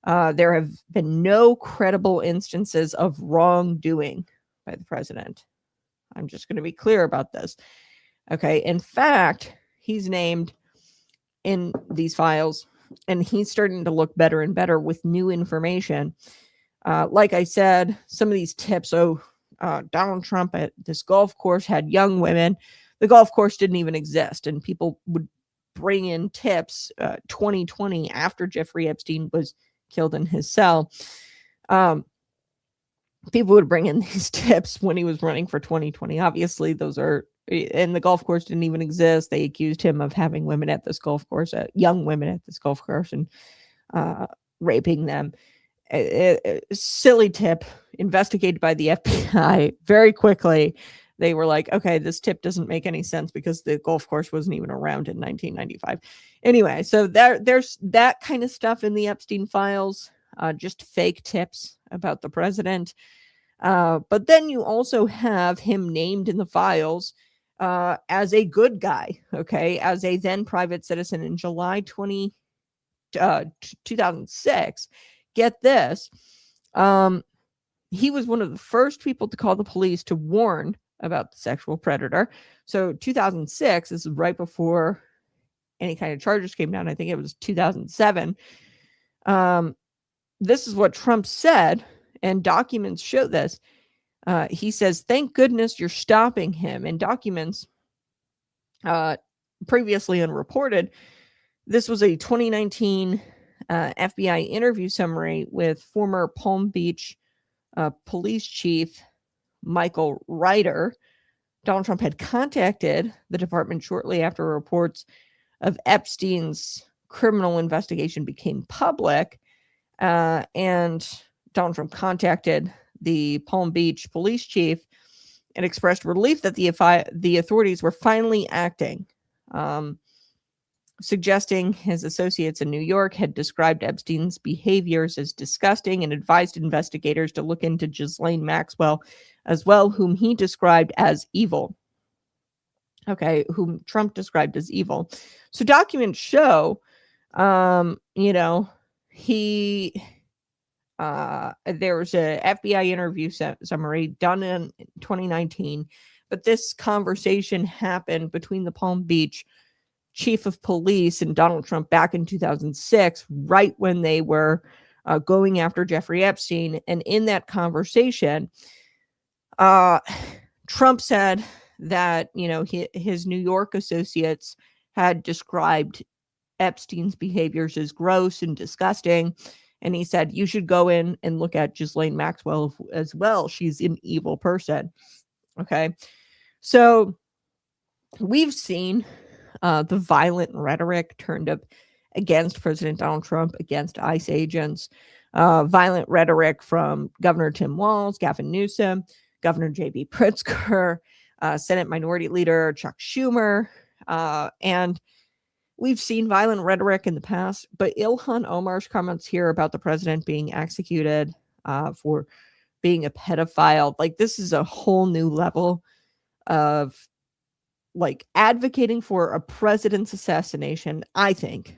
There have been no credible instances of wrongdoing by the president. I'm just going to be clear about this. Okay. In fact, he's named in these files and he's starting to look better and better with new information. Like I said, some of these tips. Donald Trump at this golf course had young women. The golf course didn't even exist. And people would bring in tips 2020 after Jeffrey Epstein was killed in his cell. People would bring in these tips when he was running for 2020. Obviously, and the golf course didn't even exist. They accused him of having women at this golf course, young women at this golf course, and raping them. Silly tip, investigated by the FBI very quickly. They were like, okay, this tip doesn't make any sense because the golf course wasn't even around in 1995. Anyway, so there's that kind of stuff in the Epstein files, just fake tips about the president. But then you also have him named in the files as a good guy, okay, as a then private citizen in July 2006. Get this. He was one of the first people to call the police to warn about the sexual predator. So 2006, this is right before any kind of charges came down. I think it was 2007. This is what Trump said, and documents show this. He says, "Thank goodness you're stopping him." And documents previously unreported. This was a 2019 FBI interview summary with former Palm Beach police chief Michael Ryder. Donald Trump had contacted the department shortly after reports of Epstein's criminal investigation became public, and Donald Trump contacted the Palm Beach police chief and expressed relief that the authorities were finally acting, suggesting his associates in New York had described Epstein's behaviors as disgusting and advised investigators to look into Ghislaine Maxwell as well, whom he described as evil. Okay, whom Trump described as evil. So documents show, he there was a FBI interview summary done in 2019, but this conversation happened between the Palm Beach chief of police and Donald Trump back in 2006, right when they were going after Jeffrey Epstein. And in that conversation, Trump said that, his New York associates had described Epstein's behaviors as gross and disgusting. And he said, you should go in and look at Ghislaine Maxwell as well. She's an evil person. Okay. So we've seen the violent rhetoric turned up against President Donald Trump, against ICE agents, violent rhetoric from Governor Tim Walz, Gavin Newsom, Governor J.B. Pritzker, Senate Minority Leader Chuck Schumer, and we've seen violent rhetoric in the past, but Ilhan Omar's comments here about the president being executed for being a pedophile, like this is a whole new level of like advocating for a president's assassination, I think.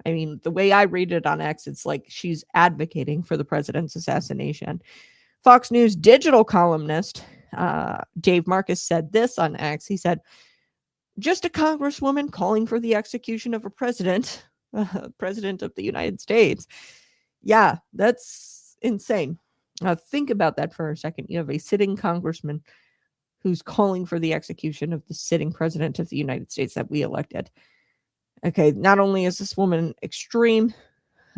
I mean, the way I read it on X, it's like she's advocating for the president's assassination. Fox News digital columnist Dave Marcus said this on X. He said, just a congresswoman calling for the execution of a president, president of the United States. Yeah, that's insane. Think about that for a second. You have a sitting congressman who's calling for the execution of the sitting president of the United States that we elected. Okay, not only is this woman extreme,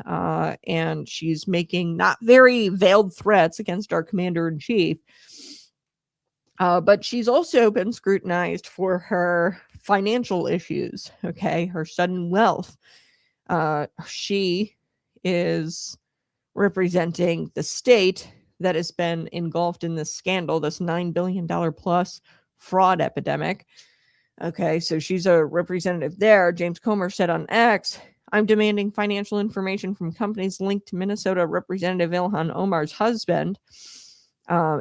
and she's making not very veiled threats against our commander-in-chief, but she's also been scrutinized for her financial issues, okay, her sudden wealth. She is representing the state that has been engulfed in this scandal, this $9 billion plus fraud epidemic. Okay, so she's a representative there. James Comer said on X, I'm demanding financial information from companies linked to Minnesota Representative Ilhan Omar's husband.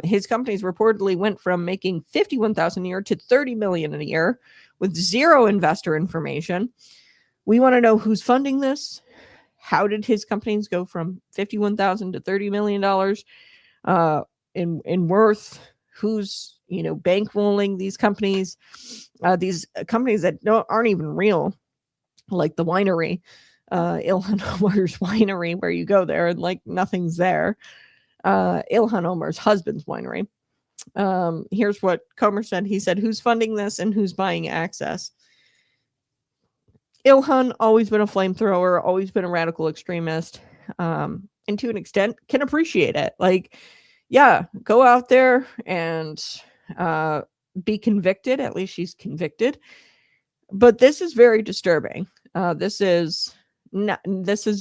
His companies reportedly went from making $51,000 a year to $30 million a year with zero investor information. We want to know who's funding this. How did his companies go from $51,000 to $30 million in worth? Who's bankrolling these companies that aren't even real, like the winery, Ilhan Omar's winery, where you go there and like nothing's there. Ilhan Omar's husband's winery. Here's what Comer said. He said, who's funding this and who's buying access? Ilhan, always been a flamethrower, always been a radical extremist, and to an extent can appreciate it. Like, yeah, go out there and be convicted. At least she's convicted. But this is very disturbing. This is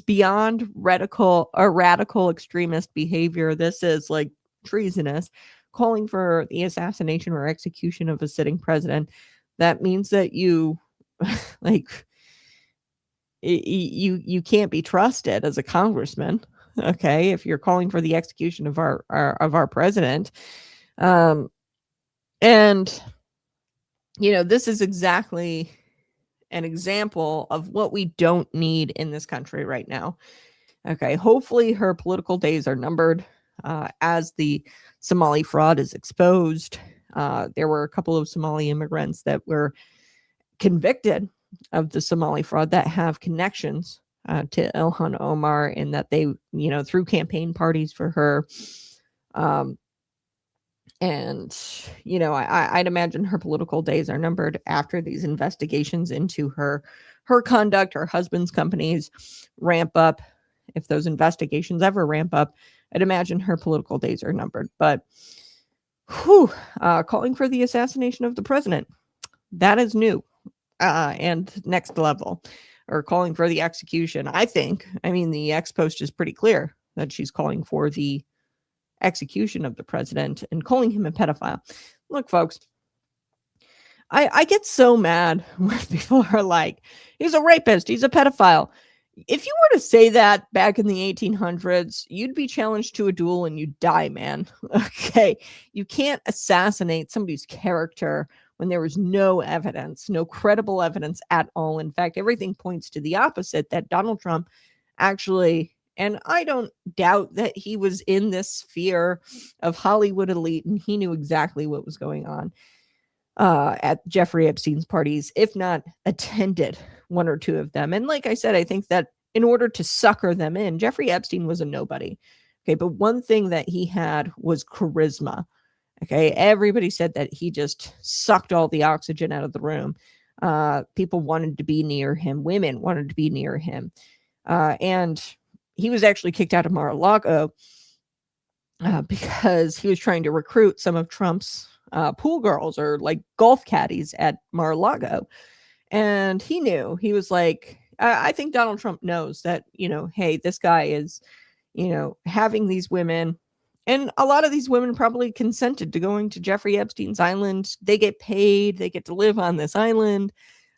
beyond radical extremist behavior. This is like treasonous, calling for the assassination or execution of a sitting president. That means that you like you can't be trusted as a congressman. Okay, if you're calling for the execution of our president. And this is exactly an example of what we don't need in this country right now. Okay, hopefully her political days are numbered as the Somali fraud is exposed. There were a couple of Somali immigrants that were convicted of the Somali fraud that have connections to Ilhan Omar, and that they, threw campaign parties for her. And, I'd imagine her political days are numbered after these investigations into her conduct, her husband's companies ramp up. If those investigations ever ramp up, I'd imagine her political days are numbered. But calling for the assassination of the president, that is new and next level. Or calling for the execution. The X post is pretty clear that she's calling for the execution of the president and calling him a pedophile. Look, folks, I get so mad when people are like, he's a rapist, he's a pedophile. If you were to say that back in the 1800s, you'd be challenged to a duel and you'd die, man. Okay, you can't assassinate somebody's character when there was no evidence, no credible evidence at all. In fact, everything points to the opposite, that Donald Trump actually, and I don't doubt that he was in this sphere of Hollywood elite and he knew exactly what was going on at Jeffrey Epstein's parties, if not attended one or two of them. And like I said, I think that in order to sucker them in, Jeffrey Epstein was a nobody. Okay, but one thing that he had was charisma. Okay, everybody said that he just sucked all the oxygen out of the room. People wanted to be near him. Women wanted to be near him. And he was actually kicked out of Mar-a-Lago because he was trying to recruit some of Trump's pool girls or like golf caddies at Mar-a-Lago. And he knew. He was like, I think Donald Trump knows that, hey, this guy is, having these women. And a lot of these women probably consented to going to Jeffrey Epstein's island. They get paid. They get to live on this island.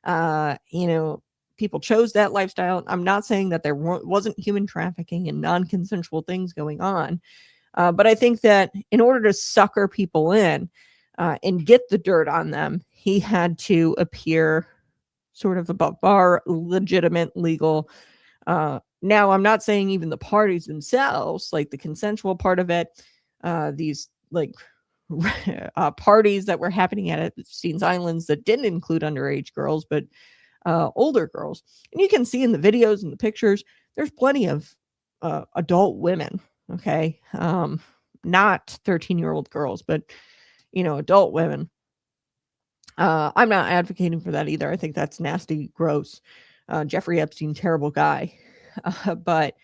People chose that lifestyle. I'm not saying that there wasn't human trafficking and non-consensual things going on. But I think that in order to sucker people in, and get the dirt on them, he had to appear sort of above bar, legitimate, legal. Now, I'm not saying even the parties themselves, like the consensual part of it, these like parties that were happening at Epstein's Islands that didn't include underage girls, but older girls. And you can see in the videos and the pictures, there's plenty of adult women, okay? Not 13-year-old girls, but, adult women. I'm not advocating for that either. I think that's nasty, gross. Jeffrey Epstein, terrible guy. But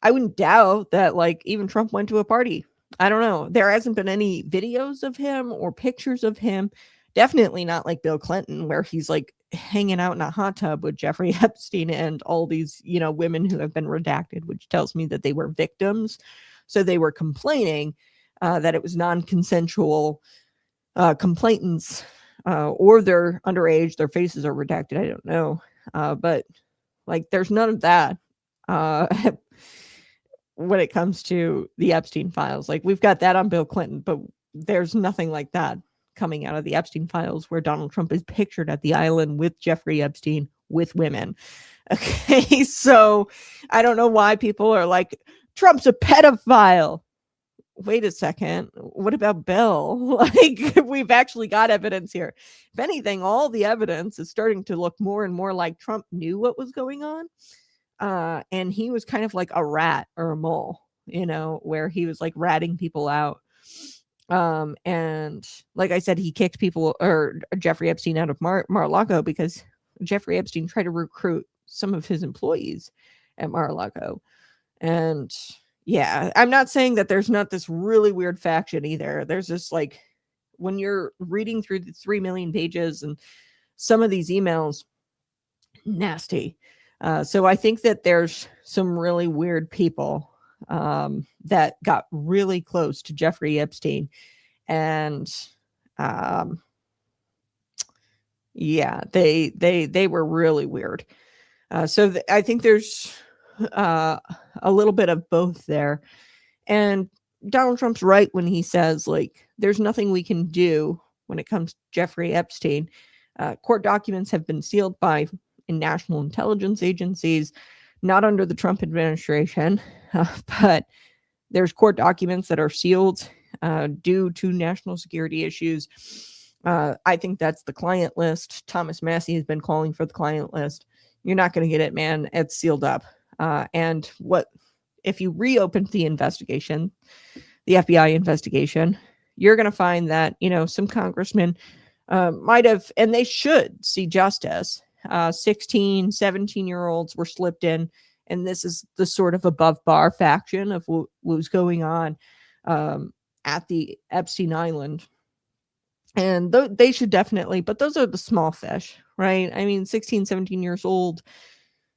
I wouldn't doubt that, like, even Trump went to a party. I don't know. There hasn't been any videos of him or pictures of him. Definitely not like Bill Clinton, where he's like hanging out in a hot tub with Jeffrey Epstein and all these, women who have been redacted, which tells me that they were victims. So they were complaining that it was non-consensual complainants, or they're underage, their faces are redacted. I don't know. But like, there's none of that when it comes to the Epstein files. Like, we've got that on Bill Clinton, but there's nothing like that coming out of the Epstein files, where Donald Trump is pictured at the island with Jeffrey Epstein with women. Okay, so I don't know why people are like, Trump's a pedophile. Wait a second. What about Bill? Like, we've actually got evidence here. If anything, all the evidence is starting to look more and more like Trump knew what was going on. And he was kind of like a rat or a mole, where he was like ratting people out. And like I said, he kicked people, or Jeffrey Epstein, out of Mar-a-Lago because Jeffrey Epstein tried to recruit some of his employees at Mar-a-Lago. And yeah, I'm not saying that there's not this really weird faction either. There's just like, when you're reading through the 3 million pages and some of these emails, nasty. So I think that there's some really weird people that got really close to Jeffrey Epstein. And yeah, they were really weird. So I think there's a little bit of both there. And Donald Trump's right when he says, like, there's nothing we can do when it comes to Jeffrey Epstein. Court documents have been sealed by national intelligence agencies, not under the Trump administration, but there's court documents that are sealed due to national security issues. I think that's the client list. Thomas Massey has been calling for the client list. You're not going to get it, man. It's sealed up. And what if you reopened the investigation, the FBI investigation, you're going to find that, some congressmen might have, and they should see justice. 16, 17-year-olds were slipped in, and this is the sort of above bar faction of what was going on at the Epstein Island. And they should definitely, but those are the small fish, right? I mean, 16, 17 years old,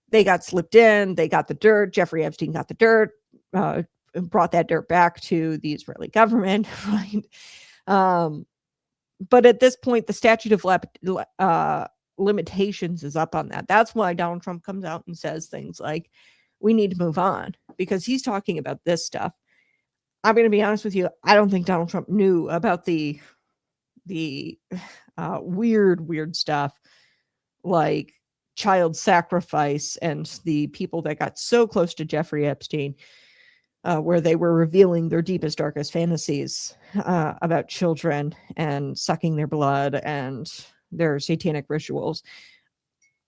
they got slipped in, they got the dirt. Jeffrey Epstein got the dirt, brought that dirt back to the Israeli government, right? But at this point, the statute of limitations is up on that. That's why Donald Trump comes out and says things like, we need to move on, because he's talking about this stuff. I'm going to be honest with you. I don't think Donald Trump knew about the weird stuff like child sacrifice and the people that got so close to Jeffrey Epstein, where they were revealing their deepest, darkest fantasies about children and sucking their blood and their satanic rituals.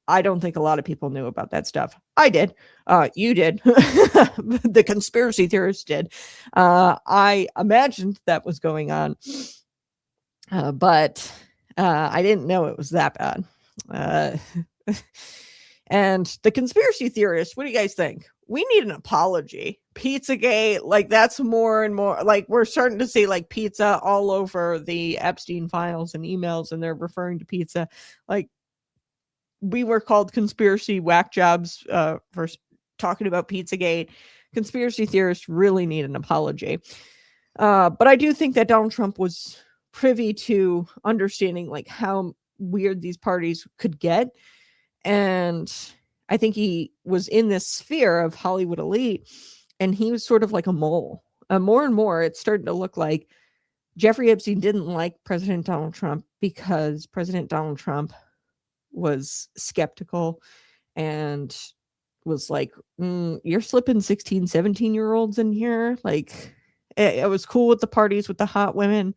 I don't think a lot of people knew about that stuff. I did. You did. The conspiracy theorists did. I imagined that was going on. But I didn't know it was that bad. And the conspiracy theorists, what do you guys think? We need an apology. Pizzagate, like, that's more and more, like, we're starting to see like pizza all over the Epstein files and emails, and they're referring to pizza. Like, we were called conspiracy whack jobs for talking about Pizzagate. Conspiracy theorists really need an apology. But I do think that Donald Trump was privy to understanding like how weird these parties could get. And I think he was in this sphere of Hollywood elite, and he was sort of like a mole. More and more, it's starting to look like Jeffrey Epstein didn't like President Donald Trump because President Donald Trump was skeptical and was like, you're slipping 16, 17-year-olds in here. Like, it was cool with the parties with the hot women.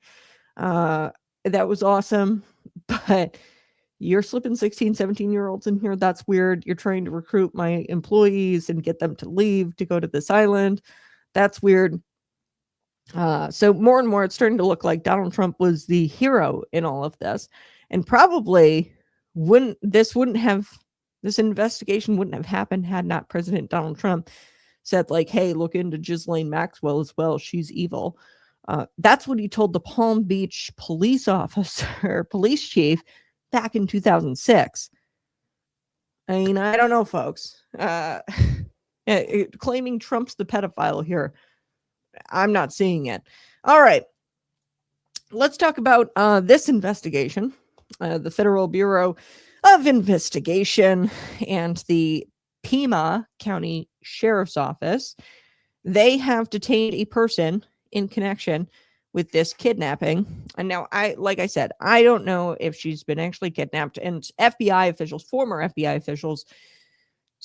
That was awesome. But you're slipping 16, 17-year-olds in here. That's weird. You're trying to recruit my employees and get them to leave to go to this island. That's weird. So more and more, it's starting to look like Donald Trump was the hero in all of this. And probably this investigation wouldn't have happened had not President Donald Trump said, like, hey, look into Ghislaine Maxwell as well. She's evil. That's what he told the Palm Beach police chief back in 2006. I mean, I don't know, folks. Claiming Trump's the pedophile here. I'm not seeing it. All right. Let's talk about this investigation. The Federal Bureau of Investigation and the Pima County Sheriff's Office, they have detained a person in connection with this kidnapping. And now, like I said, I don't know if she's been actually kidnapped. And former FBI officials,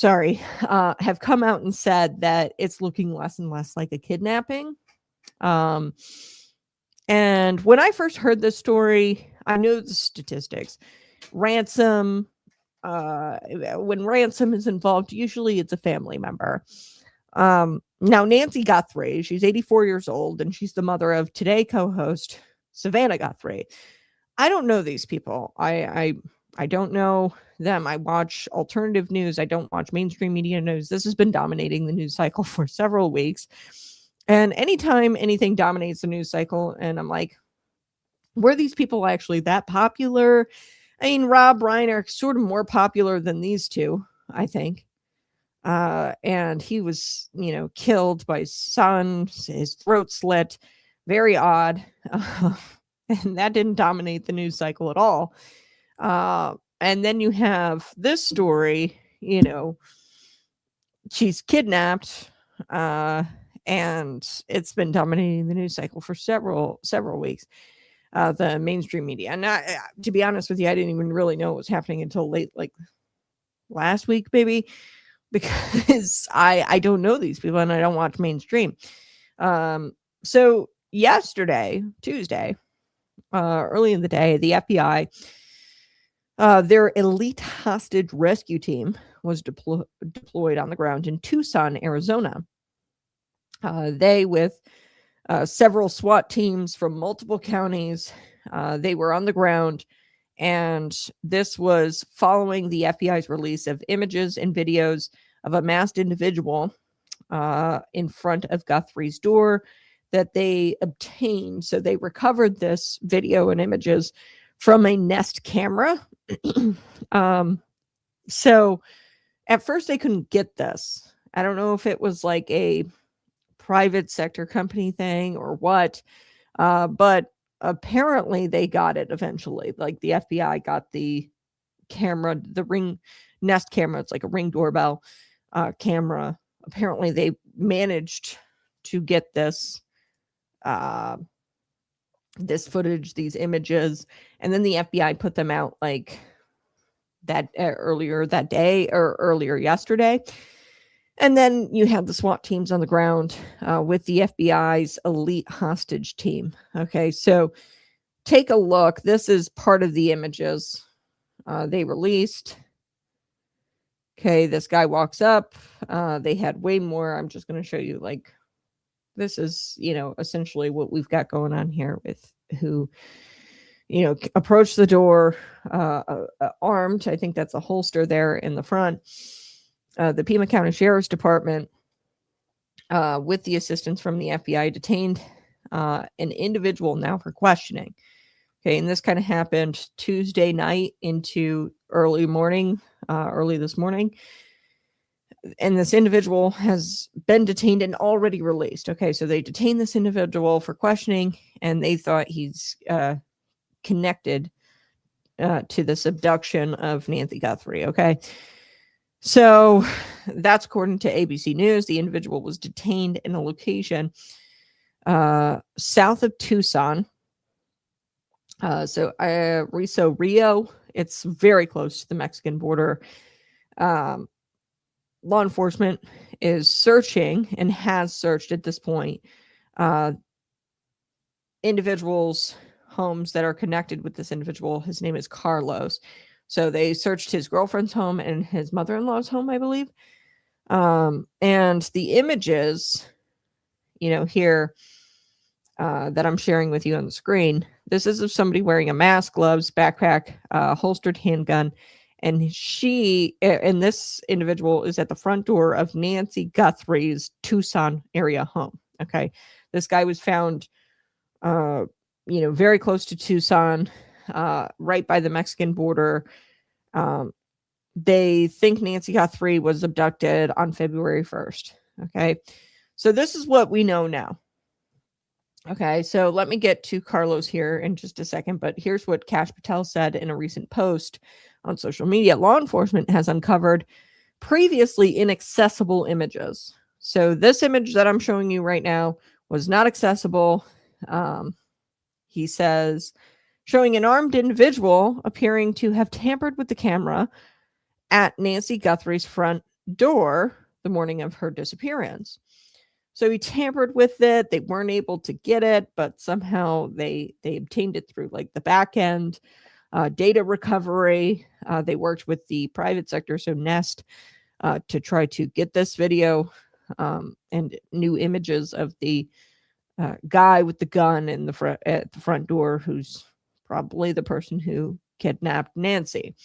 have come out and said that it's looking less and less like a kidnapping. And when I first heard this story, I knew the statistics. Ransom, when ransom is involved, usually it's a family member. Now, Nancy Guthrie, she's 84 years old, and she's the mother of Today co-host Savannah Guthrie. I don't know these people. I don't know them. I watch alternative news. I don't watch mainstream media news. This has been dominating the news cycle for several weeks. And anytime anything dominates the news cycle, and I'm like, were these people actually that popular? I mean, Rob Reiner sort of more popular than these two, I think. And he was, killed by his son, his throat slit. Very odd. And that didn't dominate the news cycle at all. And then you have this story, she's kidnapped, and it's been dominating the news cycle for several weeks. The mainstream media. And to be honest with you, I didn't even really know what was happening until late, like last week, maybe, because I don't know these people and I don't watch mainstream. So yesterday, Tuesday, early in the day, the FBI, their elite hostage rescue team was deployed on the ground in Tucson, Arizona. They, with several SWAT teams from multiple counties, they were on the ground, and this was following the FBI's release of images and videos of a masked individual in front of Guthrie's door that they obtained. So they recovered this video and images from a Nest camera. So at first they couldn't get this. I don't know if it was like a private sector company thing or what, but apparently they got it eventually. Like the FBI got the camera, the Ring Nest camera. It's like a Ring doorbell camera. Apparently they managed to get this this footage, these images, and then the FBI put them out like that earlier that day or earlier yesterday. And then you have the SWAT teams on the ground with the FBI's elite hostage team. Okay, so take a look. This is part of the images they released. Okay, this guy walks up. They had way more. I'm just going to show you, like, this is, essentially what we've got going on here with who, approached the door armed. I think that's a holster there in the front. The Pima County Sheriff's Department, with the assistance from the FBI, detained an individual now for questioning. Okay, and this kind of happened Tuesday night into early this morning. And this individual has been detained and already released. Okay, so they detained this individual for questioning, and they thought he's connected to this abduction of Nancy Guthrie. Okay. So that's according to ABC News. The individual was detained in a location south of Tucson. Rio, it's very close to the Mexican border. Law enforcement is searching and has searched at this point individuals' homes that are connected with this individual. His name is Carlos. So they searched his girlfriend's home and his mother-in-law's home, I believe. And the images, here that I'm sharing with you on the screen, this is of somebody wearing a mask, gloves, backpack, holstered handgun. And this individual is at the front door of Nancy Guthrie's Tucson area home. Okay. This guy was found, very close to Tucson, right by the Mexican border. They think Nancy Guthrie was abducted on February 1st. Okay. So this is what we know now. Okay. So let me get to Carlos here in just a second, but here's what Kash Patel said in a recent post on social media. Law enforcement has uncovered previously inaccessible images. So this image that I'm showing you right now was not accessible. He says, showing an armed individual appearing to have tampered with the camera at Nancy Guthrie's front door the morning of her disappearance. So he tampered with it. They weren't able to get it, but somehow they obtained it through like the back end data recovery. They worked with the private sector, so Nest, to try to get this video and new images of the guy with the gun at the front door, who's probably the person who kidnapped Nancy.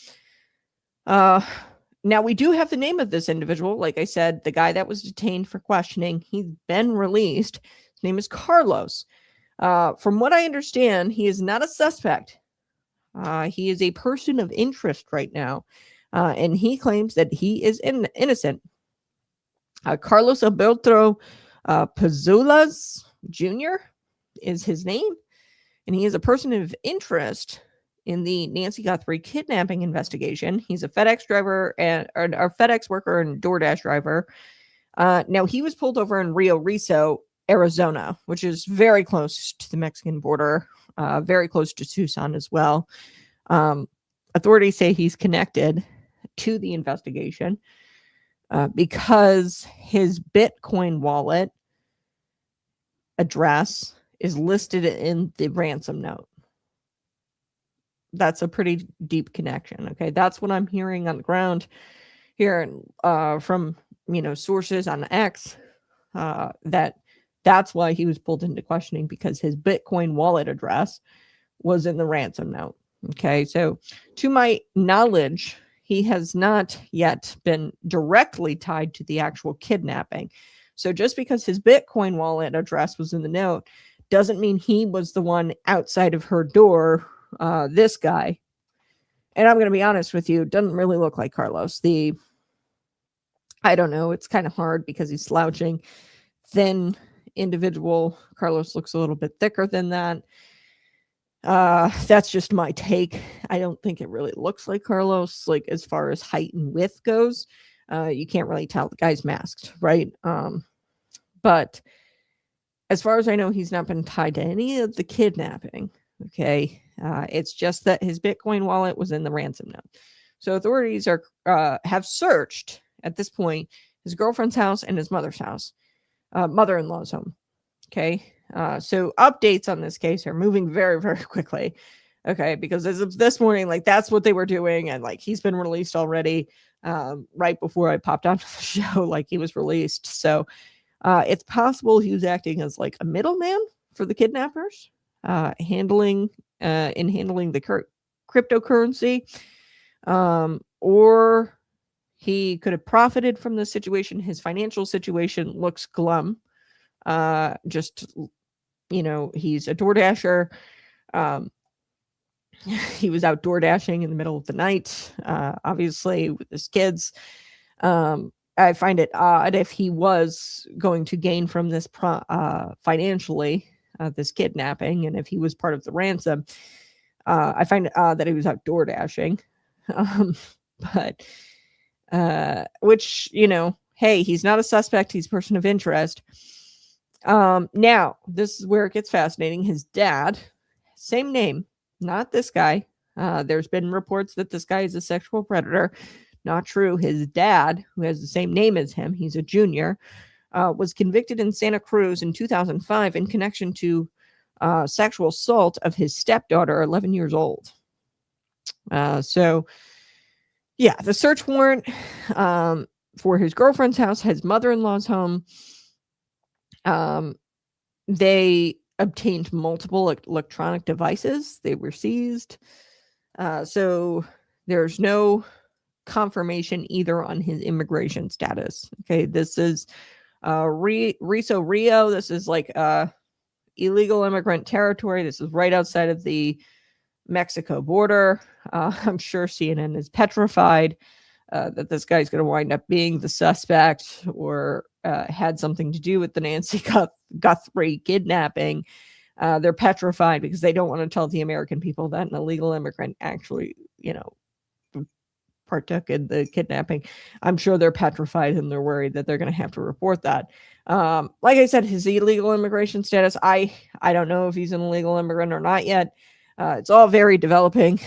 Now we do have the name of this individual. Like I said, the guy that was detained for questioning, he's been released. His name is Carlos. From what I understand, he is not a suspect. He is a person of interest right now. And he claims that he is innocent. Carlos Alberto Pazulas Jr. is his name. And he is a person of interest in the Nancy Guthrie kidnapping investigation. He's a FedEx driver or FedEx worker and DoorDash driver. Now he was pulled over in Rio Riso, Arizona, which is very close to the Mexican border, very close to Tucson as well. Authorities say he's connected to the investigation because his Bitcoin wallet address is listed in the ransom note. That's a pretty deep connection. Okay. That's what I'm hearing on the ground here from, sources on X, that's why he was pulled into questioning, because his Bitcoin wallet address was in the ransom note. Okay. So to my knowledge, he has not yet been directly tied to the actual kidnapping. So just because his Bitcoin wallet address was in the note doesn't mean he was the one outside of her door. This guy, and I'm going to be honest with you, doesn't really look like Carlos. I don't know. It's kind of hard because he's slouching, thin individual. Carlos looks a little bit thicker than that. That's just my take. I don't think it really looks like Carlos, like as far as height and width goes. You can't really tell the guy's masked, right? But as far as I know, he's not been tied to any of the kidnapping. Okay. It's just that his Bitcoin wallet was in the ransom note. So authorities have searched at this point his girlfriend's house and his mother's house, mother-in-law's home. Okay. So updates on this case are moving very, very quickly. Okay. Because as of this morning, like that's what they were doing. And like, he's been released already. Right before I popped onto the show, like he was released. So it's possible he was acting as like a middleman for the kidnappers. Handling the cryptocurrency, or he could have profited from the situation. His financial situation looks glum. He's a DoorDasher. He was out DoorDashing in the middle of the night, obviously with his kids. I find it odd if he was going to gain from this financially. This kidnapping, and if he was part of the ransom, I find it odd that he was out door dashing. But which, hey, he's not a suspect, he's a person of interest. Now, this is where it gets fascinating. His dad, same name, not this guy. There's been reports that this guy is a sexual predator. Not true. His dad, who has the same name as him, he's a junior, was convicted in Santa Cruz in 2005 in connection to sexual assault of his stepdaughter, 11 years old. So, yeah, the search warrant for his girlfriend's house, his mother-in-law's home, they obtained multiple electronic devices. They were seized. So there's no confirmation either on his immigration status. Okay, this is Riso Rio. This is like illegal immigrant territory. This is right outside of the Mexico border. I'm sure CNN is petrified that this guy's going to wind up being the suspect or had something to do with the Nancy Guthrie kidnapping. They're petrified because they don't want to tell the American people that an illegal immigrant actually, partook in the kidnapping. I'm sure they're petrified and they're worried that they're going to have to report that. Like I said, his illegal immigration status, I don't know if he's an illegal immigrant or not yet. It's all very developing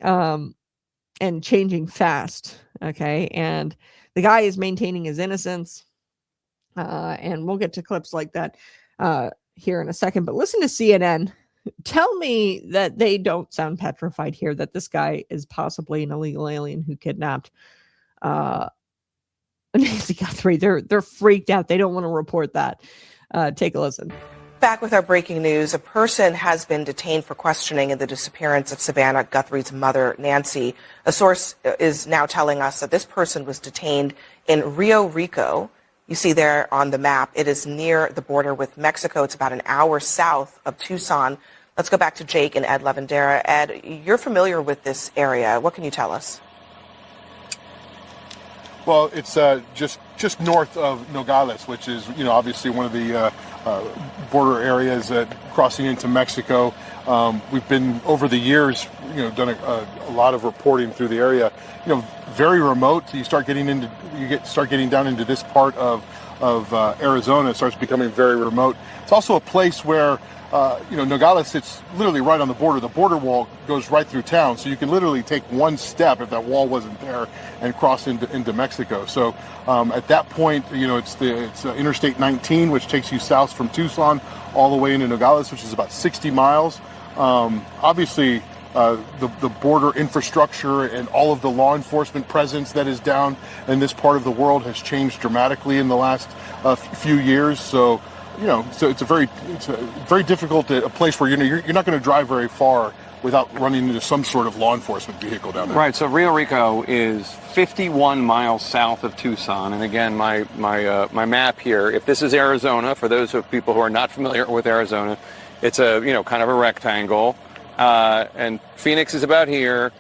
and changing fast. Okay. And the guy is maintaining his innocence. And we'll get to clips like that here in a second. But listen to CNN. Tell me that they don't sound petrified here, that this guy is possibly an illegal alien who kidnapped Nancy Guthrie. They're freaked out. They don't want to report that. Take a listen. Back with our breaking news, a person has been detained for questioning in the disappearance of Savannah Guthrie's mother, Nancy. A source is now telling us that this person was detained in Rio Rico. You see there on the map, it is near the border with Mexico. It's about an hour south of Tucson. Let's go back to Jake and Ed Lavendera. Ed, you're familiar with this area. What can you tell us? Well, it's just north of Nogales, which is, obviously one of the border areas crossing into Mexico. We've been, over the years, done a lot of reporting through the area. Very remote. You start getting down into this part of Arizona. It starts becoming very remote. It's also a place where Nogales sits literally right on the border. The border wall goes right through town, so you can literally take one step if that wall wasn't there and cross into Mexico. So at that point, it's Interstate 19, which takes you south from Tucson all the way into Nogales, which is about 60 miles. Obviously, the border infrastructure and all of the law enforcement presence that is down in this part of the world has changed dramatically in the last few years. So. So it's a very difficult a place where you're not going to drive very far without running into some sort of law enforcement vehicle down there. Right. So Rio Rico is 51 miles south of Tucson, and again, my map here. If this is Arizona, for those of people who are not familiar with Arizona, it's a kind of a rectangle, and Phoenix is about here,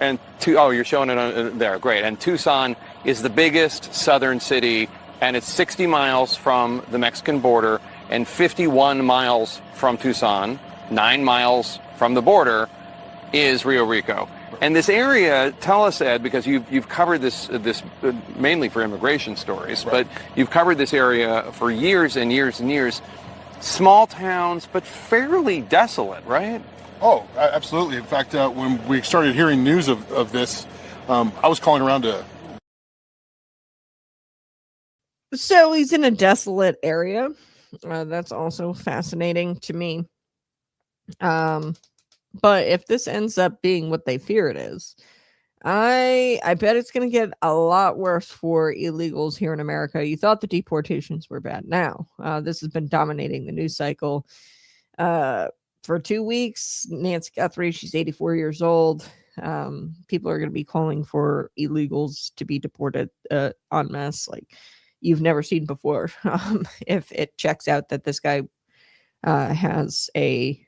and you're showing it there. Great. And Tucson is the biggest southern city. And it's 60 miles from the Mexican border and 51 miles from Tucson, 9 miles from the border is Rio Rico. And this area, tell us, Ed, because you've covered this mainly for immigration stories, right. But you've covered this area for years and years and years. Small towns, but fairly desolate, right? Oh, absolutely. In fact, when we started hearing news of this, I was calling around to... So he's in a desolate area. That's also fascinating to me. But if this ends up being what they fear it is, I bet it's going to get a lot worse for illegals here in America. You thought the deportations were bad. Now, this has been dominating the news cycle for 2 weeks. Nancy Guthrie, she's 84 years old. People are going to be calling for illegals to be deported en masse, like you've never seen before. If it checks out that this guy has a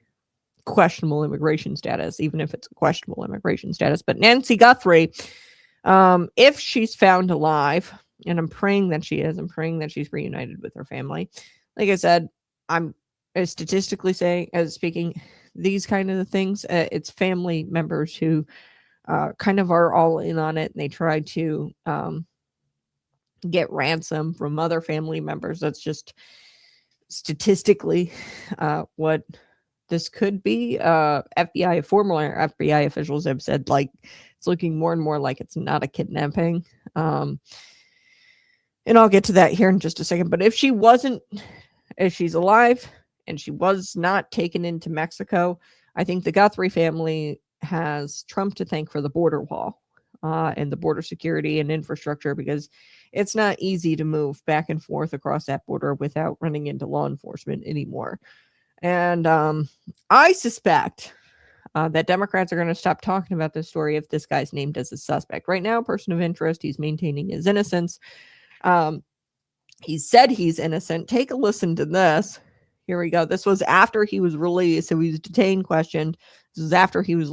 questionable immigration status, even if it's a questionable immigration status. But Nancy Guthrie, if she's found alive, and I'm praying that she is, I'm praying that she's reunited with her family. Like I said, I'm statistically speaking, these kind of things, it's family members who kind of are all in on it, and they try to get ransom from other family members. That's just statistically what this could be. FBI, former FBI officials have said, like, it's looking more and more like it's not a kidnapping. And I'll get to that here in just a second. But if she's alive and she was not taken into Mexico, I think the Guthrie family has Trump to thank for the border wall and the border security and infrastructure, because it's not easy to move back and forth across that border without running into law enforcement anymore. And I suspect that Democrats are going to stop talking about this story if this guy's named as a suspect. Right now, person of interest, he's maintaining his innocence. He said he's innocent. Take a listen to this. Here we go. This was after he was released. So he was detained, questioned. This is after he was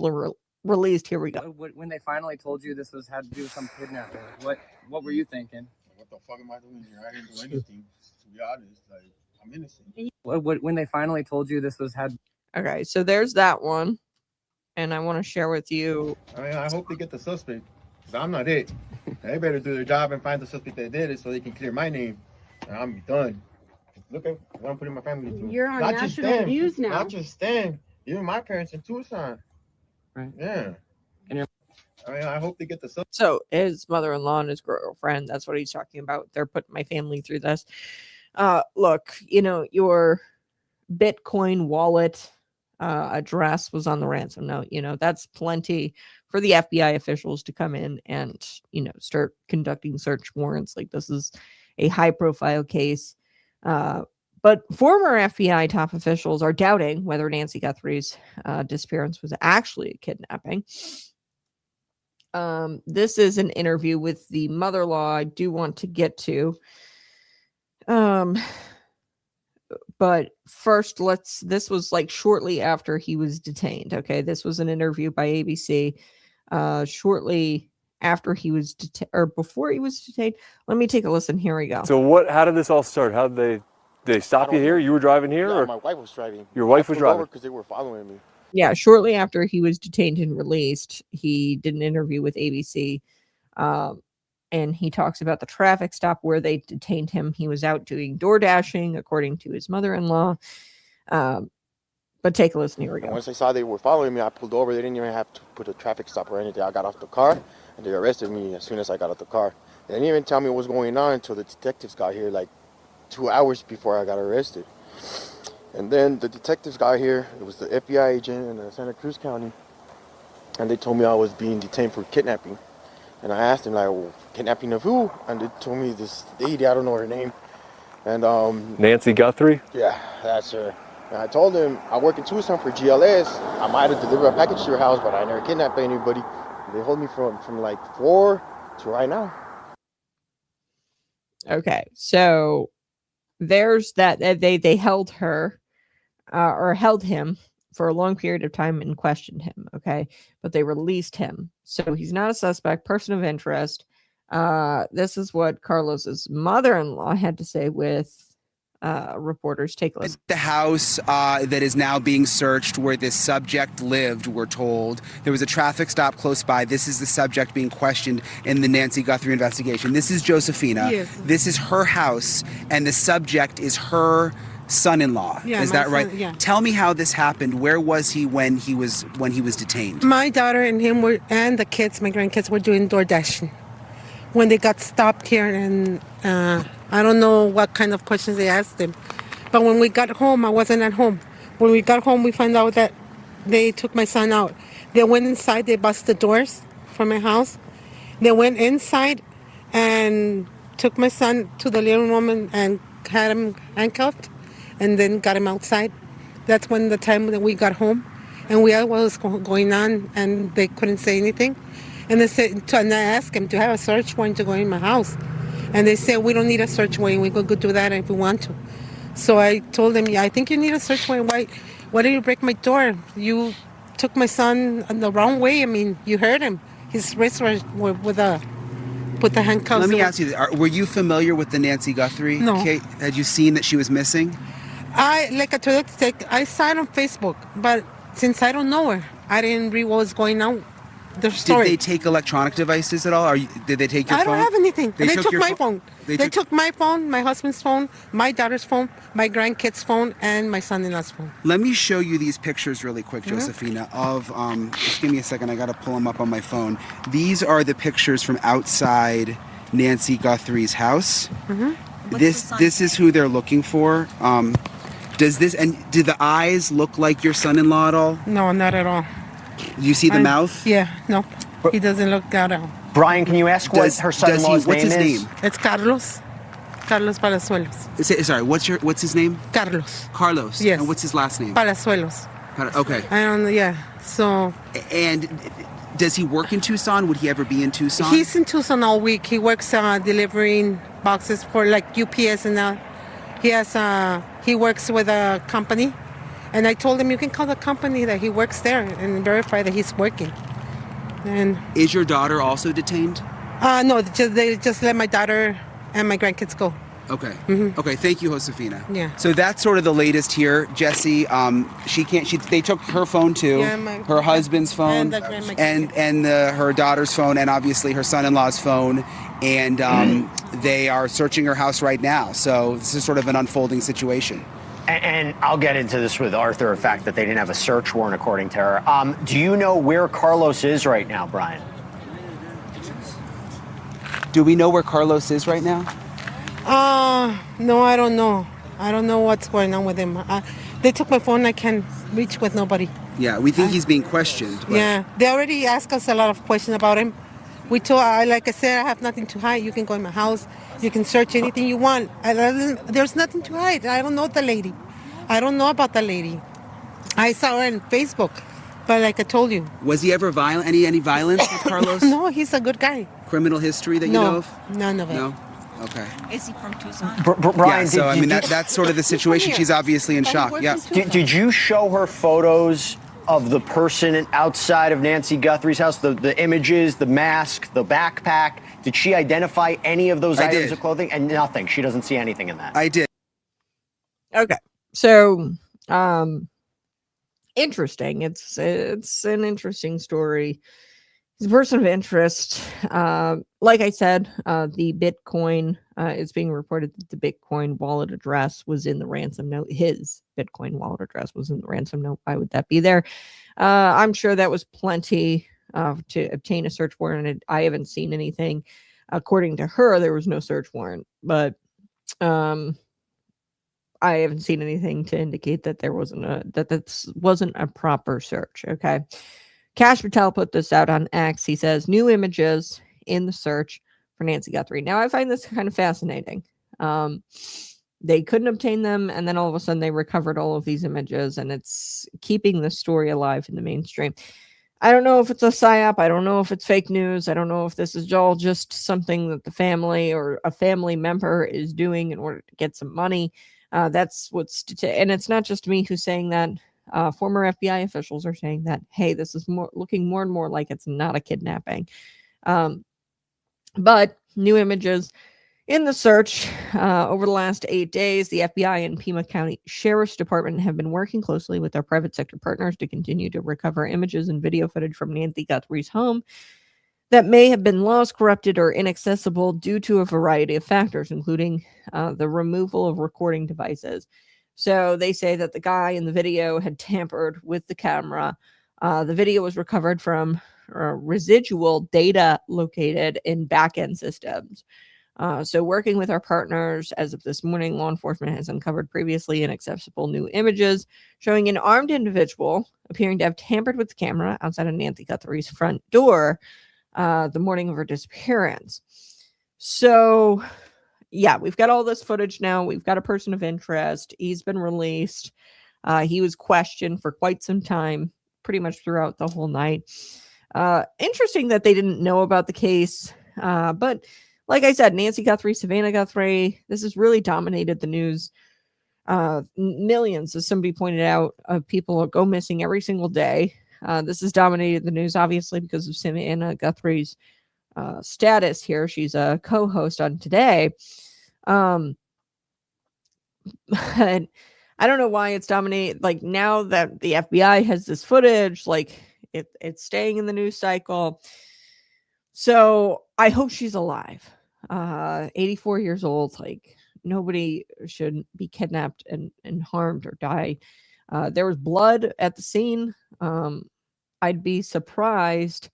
released. Here we go. When they finally told you this had to do with some kidnapping, what were you thinking? What the fuck am I doing here? I didn't do anything. To be honest, like, I'm innocent. When they finally told you this had. Okay, so there's that one, and I want to share with you. I mean, I hope they get the suspect, because I'm not it. They better do their job and find the suspect that did it, so they can clear my name, and I'm done. Look at what I'm putting my family through. You're on national news now. Not just them. Even my parents in Tucson. Right. Yeah. I mean, I hope they get the suspect. So his mother-in-law and his girlfriend, that's what he's talking about. They're putting my family through this. Look, your Bitcoin wallet address was on the ransom note. That's plenty for the FBI officials to come in and, start conducting search warrants. Like, this is a high-profile case. But former FBI top officials are doubting whether Nancy Guthrie's disappearance was actually a kidnapping. This is an interview with the mother-in-law I do want to get to. But first, this was like shortly after he was detained. Okay, this was an interview by ABC shortly after he was detained, or before he was detained. Let me take a listen. Here we go. So how did this all start? How did they stop you here? You were driving here? No, or my wife was driving. Your wife was driving? Because they were following me. Yeah, shortly after he was detained and released, he did an interview with ABC. And he talks about the traffic stop where they detained him. He was out doing door dashing, according to his mother-in-law. But take a listen. Here we go. Once I saw they were following me, I pulled over. They didn't even have to put a traffic stop or anything. I got off the car, and they arrested me as soon as I got out the car. They didn't even tell me what was going on until the detectives got here, like 2 hours before I got arrested. And then the detectives got here. It was the FBI agent in Santa Cruz County, and they told me I was being detained for kidnapping. And I asked them, like, well, kidnapping of who? And they told me this lady, I don't know her name. And Nancy Guthrie? Yeah, that's her. And I told them I work in Tucson for GLS. I might have delivered a package to your house, but I never kidnapped anybody. They hold me from like 4 to right now. Okay, so there's that. They held her or held him for a long period of time and questioned him. Okay, but they released him, so he's not a suspect, person of interest. This is what Carlos's mother-in-law had to say with reporters. Take a listen. The house that is now being searched where this subject lived, we're told. There was a traffic stop close by. This is the subject being questioned in the Nancy Guthrie investigation. This is Josephina. Yes. This is her house, and the subject is her son-in-law. Yeah, is that right? son, yeah. Tell me how this happened. Where was he when he was detained? My daughter and him and the kids, my grandkids, were doing door dashing when they got stopped here, and I don't know what kind of questions they asked them. But when we got home, I wasn't at home. When we got home, we found out that they took my son out. They went inside, they busted the doors from my house. They went inside and took my son to the living room and had him handcuffed, and then got him outside. That's when the time that we got home, and we asked what was going on, and they couldn't say anything. And they said, and I asked him to have a search warrant to go in my house. And they said, we don't need a search warrant. We could go do that if we want to. So I told them, yeah, I think you need a search warrant. Why did you break my door? You took my son the wrong way. I mean, you hurt him. His wrists were with the handcuffs. Let me ask you, were you familiar with the Nancy Guthrie case? Had you seen that she was missing? Like I told you, I saw it on Facebook, but since I don't know her, I didn't read what was going on their Did story. they take electronic devices at all? Did they take your I phone? don't have anything. They took your my phone. They They took- took my phone, my husband's phone, my daughter's phone, my grandkids' phone, and my son-in-law's phone. Let me show you these pictures really quick, Mm-hmm. Josefina, of, just give me a second, I gotta pull them up on my phone. These are the pictures from outside Nancy Guthrie's house. Mm-hmm. This is who they're looking for. Do the eyes look like your son-in-law at all? No, not at all. Do you see the mouth? Yeah, no. He doesn't look at all. Brian, can you ask what her son-in-law's what's name his is? name? It's Carlos. Carlos Palazuelos. Sorry, what's his name? Carlos. Carlos. Yes. And what's his last name? Palazuelos. Okay. Yeah. So. And does he work in Tucson? Would he ever be in Tucson? He's in Tucson all week. He works delivering boxes for like UPS and he works with a company. And I told him you can call the company that he works there and verify that he's working. And is your daughter also detained? No, they just let my daughter and my grandkids go. Okay. Mm-hmm. Okay. Thank you, Josefina. Yeah. So that's sort of the latest here, Jesse. They took her phone too, her husband's phone, and her daughter's phone, and obviously her son-in-law's phone, and they are searching her house right now. So this is sort of an unfolding situation. And I'll get into this with Arthur, the fact that they didn't have a search warrant, according to her. Do you know where Carlos is right now, Brian? Do we know where Carlos is right now? No, I don't know. I don't know what's going on with him. They took my phone. I can't reach with nobody. Yeah, we think he's being questioned. But... Yeah, they already asked us a lot of questions about him. We told, like I said, I have nothing to hide. You can go in my house. You can search anything you want. There's nothing to hide. I don't know the lady. I don't know about the lady. I saw her on Facebook, but like I told you. Was he ever violent? Any violence with Carlos? No, he's a good guy. Criminal history that you know of? None of it. No? Okay. Is he from Tucson? Brian, yeah, so I mean that's sort of the situation. She's obviously in shock. Yeah. Did you show her photos of the person outside of Nancy Guthrie's house? The images, the mask, the backpack. Did she identify any of those items of clothing? And nothing. She doesn't see anything in that. I did. Okay. So, interesting. It's an interesting story. He's a person of interest. Like I said, the Bitcoin is being reported that the Bitcoin wallet address was in the ransom note. His Bitcoin wallet address was in the ransom note. Why would that be there? I'm sure that was plenty to obtain a search warrant. I haven't seen anything. According to her, there was no search warrant, but I haven't seen anything to indicate that this wasn't a proper search. Okay. Cash Patel put this out on X. He says, new images in the search for Nancy Guthrie. Now, I find this kind of fascinating. They couldn't obtain them, and then all of a sudden they recovered all of these images, and it's keeping the story alive in the mainstream. I don't know if it's a psyop. I don't know if it's fake news. I don't know if this is all just something that the family or a family member is doing in order to get some money. That's and it's not just me who's saying that. Former FBI officials are saying that, hey, this is looking more and more like it's not a kidnapping. But new images in the search over the last 8 days, the FBI and Pima County Sheriff's Department have been working closely with their private sector partners to continue to recover images and video footage from Nancy Guthrie's home that may have been lost, corrupted, or inaccessible due to a variety of factors, including the removal of recording devices. So they say that the guy in the video had tampered with the camera. The video was recovered from residual data located in back-end systems. So working with our partners, as of this morning, law enforcement has uncovered previously inaccessible new images showing an armed individual appearing to have tampered with the camera outside of Nancy Guthrie's front door the morning of her disappearance. So... yeah, we've got all this footage now. We've got a person of interest. He's been released. He was questioned for quite some time, pretty much throughout the whole night. Interesting that they didn't know about the case. But like I said, Nancy Guthrie, Savannah Guthrie, this has really dominated the news. Millions, as somebody pointed out, of people go missing every single day. This has dominated the news, obviously, because of Savannah Guthrie's status here. She's a co-host on Today. But I don't know why it's dominated. Like, now that the FBI has this footage, like, It's staying in the news cycle. So I hope she's alive. 84 years old. Like, nobody should be kidnapped and harmed or die. There was blood at the scene. I'd be surprised.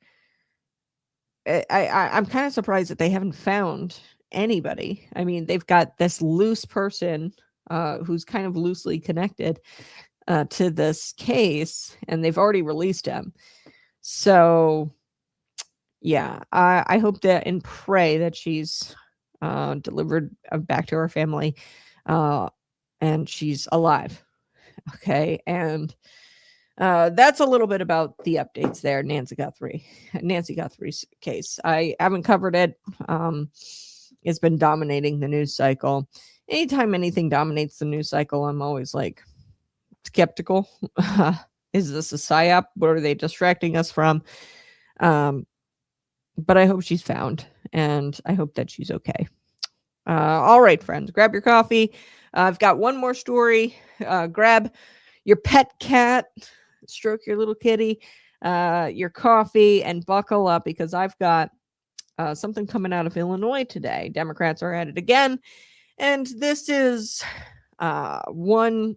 I'm kind of surprised that they haven't found anybody. I mean, they've got this loose person who's kind of loosely connected to this case, and they've already released him. So, yeah, I hope that and pray that she's delivered back to her family and she's alive. Okay, and that's a little bit about the updates there, Nancy Guthrie's case. I haven't covered it. It's been dominating the news cycle. Anytime anything dominates the news cycle, I'm always like skeptical. Is this a psyop? What are they distracting us from? But I hope she's found, and I hope that she's okay. All right, friends, grab your coffee. I've got one more story. Grab your pet cat, stroke your little kitty, your coffee, and buckle up, because I've got something coming out of Illinois today. Democrats are at it again, and this is one.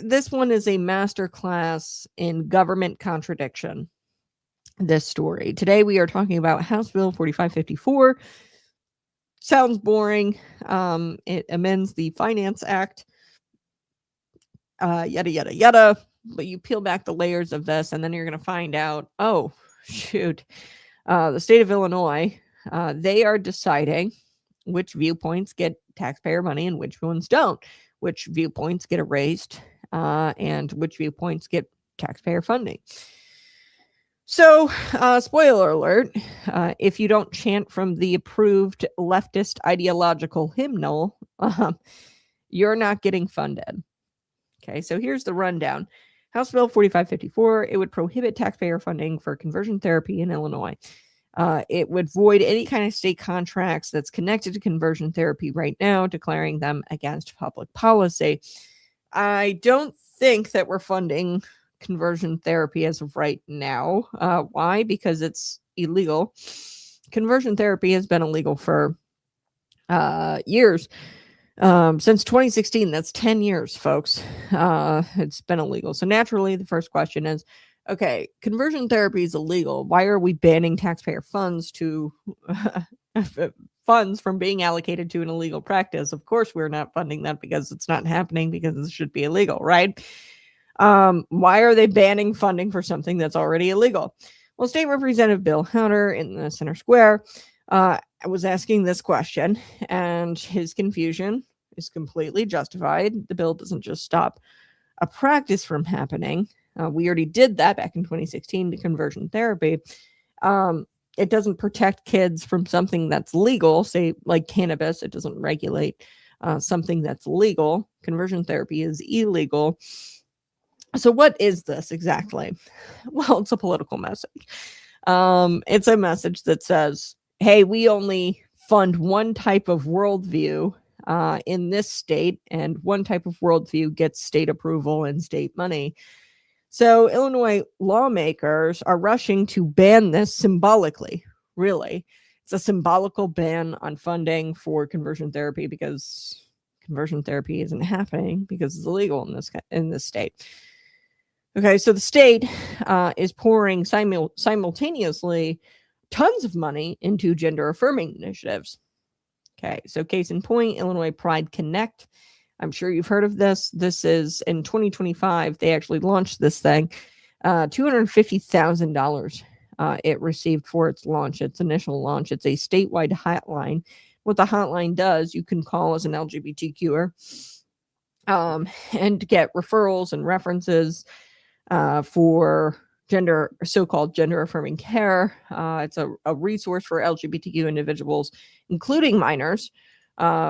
This one is a masterclass in government contradiction. This story today, we are talking about House Bill 4554. Sounds boring. It amends the Finance Act. Yada yada yada. But you peel back the layers of this, and then you're going to find out. Oh, shoot! The state of Illinois, they are deciding which viewpoints get taxpayer money and which ones don't. Which viewpoints get erased, and which viewpoints get taxpayer funding. So, spoiler alert, if you don't chant from the approved leftist ideological hymnal, you're not getting funded. Okay, so here's the rundown. House Bill 4554, it would prohibit taxpayer funding for conversion therapy in Illinois. It would void any kind of state contracts that's connected to conversion therapy right now, declaring them against public policy. I don't think that we're funding conversion therapy as of right now. Why? Because it's illegal. Conversion therapy has been illegal for years. Since 2016, that's 10 years, folks. It's been illegal. So naturally, the first question is, okay, conversion therapy is illegal. Why are we banning taxpayer funds to funds from being allocated to an illegal practice? Of course, we're not funding that because it's not happening, because it should be illegal, right? Why are they banning funding for something that's already illegal? Well, State Representative Bill Hunter in the Center Square was asking this question, and his confusion is completely justified. The bill doesn't just stop a practice from happening. We already did that back in 2016 to conversion therapy. It doesn't protect kids from something that's legal, say like cannabis. It doesn't regulate something that's legal. Conversion therapy is illegal. So what is this exactly? Well, it's a political message. It's a message that says, hey, we only fund one type of worldview in this state, and one type of worldview gets state approval and state money. So Illinois lawmakers are rushing to ban this symbolically, really. It's a symbolical ban on funding for conversion therapy, because conversion therapy isn't happening because it's illegal in this state. Okay, so the state is pouring simultaneously tons of money into gender-affirming initiatives. Okay, so case in point, Illinois Pride Connect. I'm sure you've heard of this. This is in 2025. They actually launched this thing. $250,000 it received for its launch, its initial launch. It's a statewide hotline. What the hotline does, you can call as an LGBTQer and get referrals and references for so-called gender-affirming care. It's a resource for LGBTQ individuals, including minors,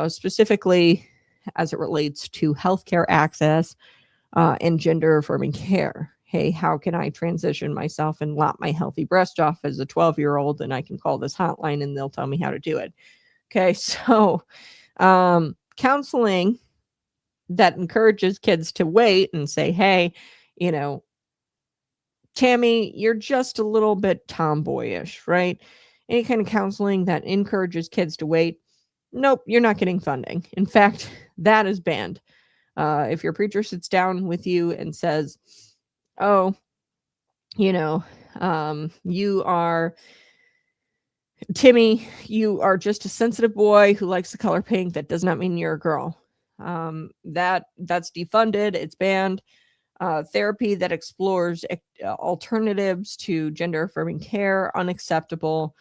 specifically as it relates to healthcare access and gender-affirming care. Hey, how can I transition myself and lop my healthy breast off as a 12-year-old? And I can call this hotline and they'll tell me how to do it. Okay, so counseling that encourages kids to wait and say, hey, Tammy, you're just a little bit tomboyish, right? Any kind of counseling that encourages kids to wait, nope, you're not getting funding. In fact, that is banned. If your preacher sits down with you and says, oh, you know, you are Timmy, you are just a sensitive boy who likes the color pink. That does not mean you're a girl. That's defunded. It's banned. Therapy that explores alternatives to gender affirming care, unacceptable.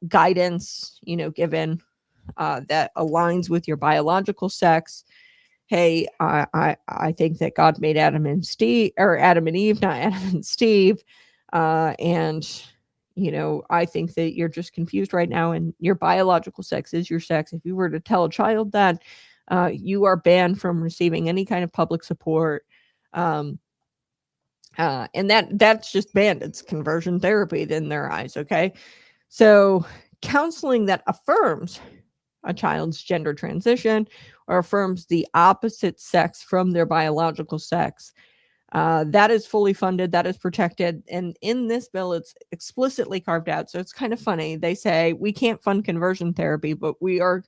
Guidance, given that aligns with your biological sex. Hey, I think that God made Adam and Eve, not Adam and Steve. And I think that you're just confused right now, and your biological sex is your sex. If you were to tell a child that, you are banned from receiving any kind of public support. And that's just banned. It's conversion therapy in their eyes. Okay. So counseling that affirms a child's gender transition or affirms the opposite sex from their biological sex, that is fully funded, that is protected. And in this bill, it's explicitly carved out. So it's kind of funny. They say we can't fund conversion therapy, but we are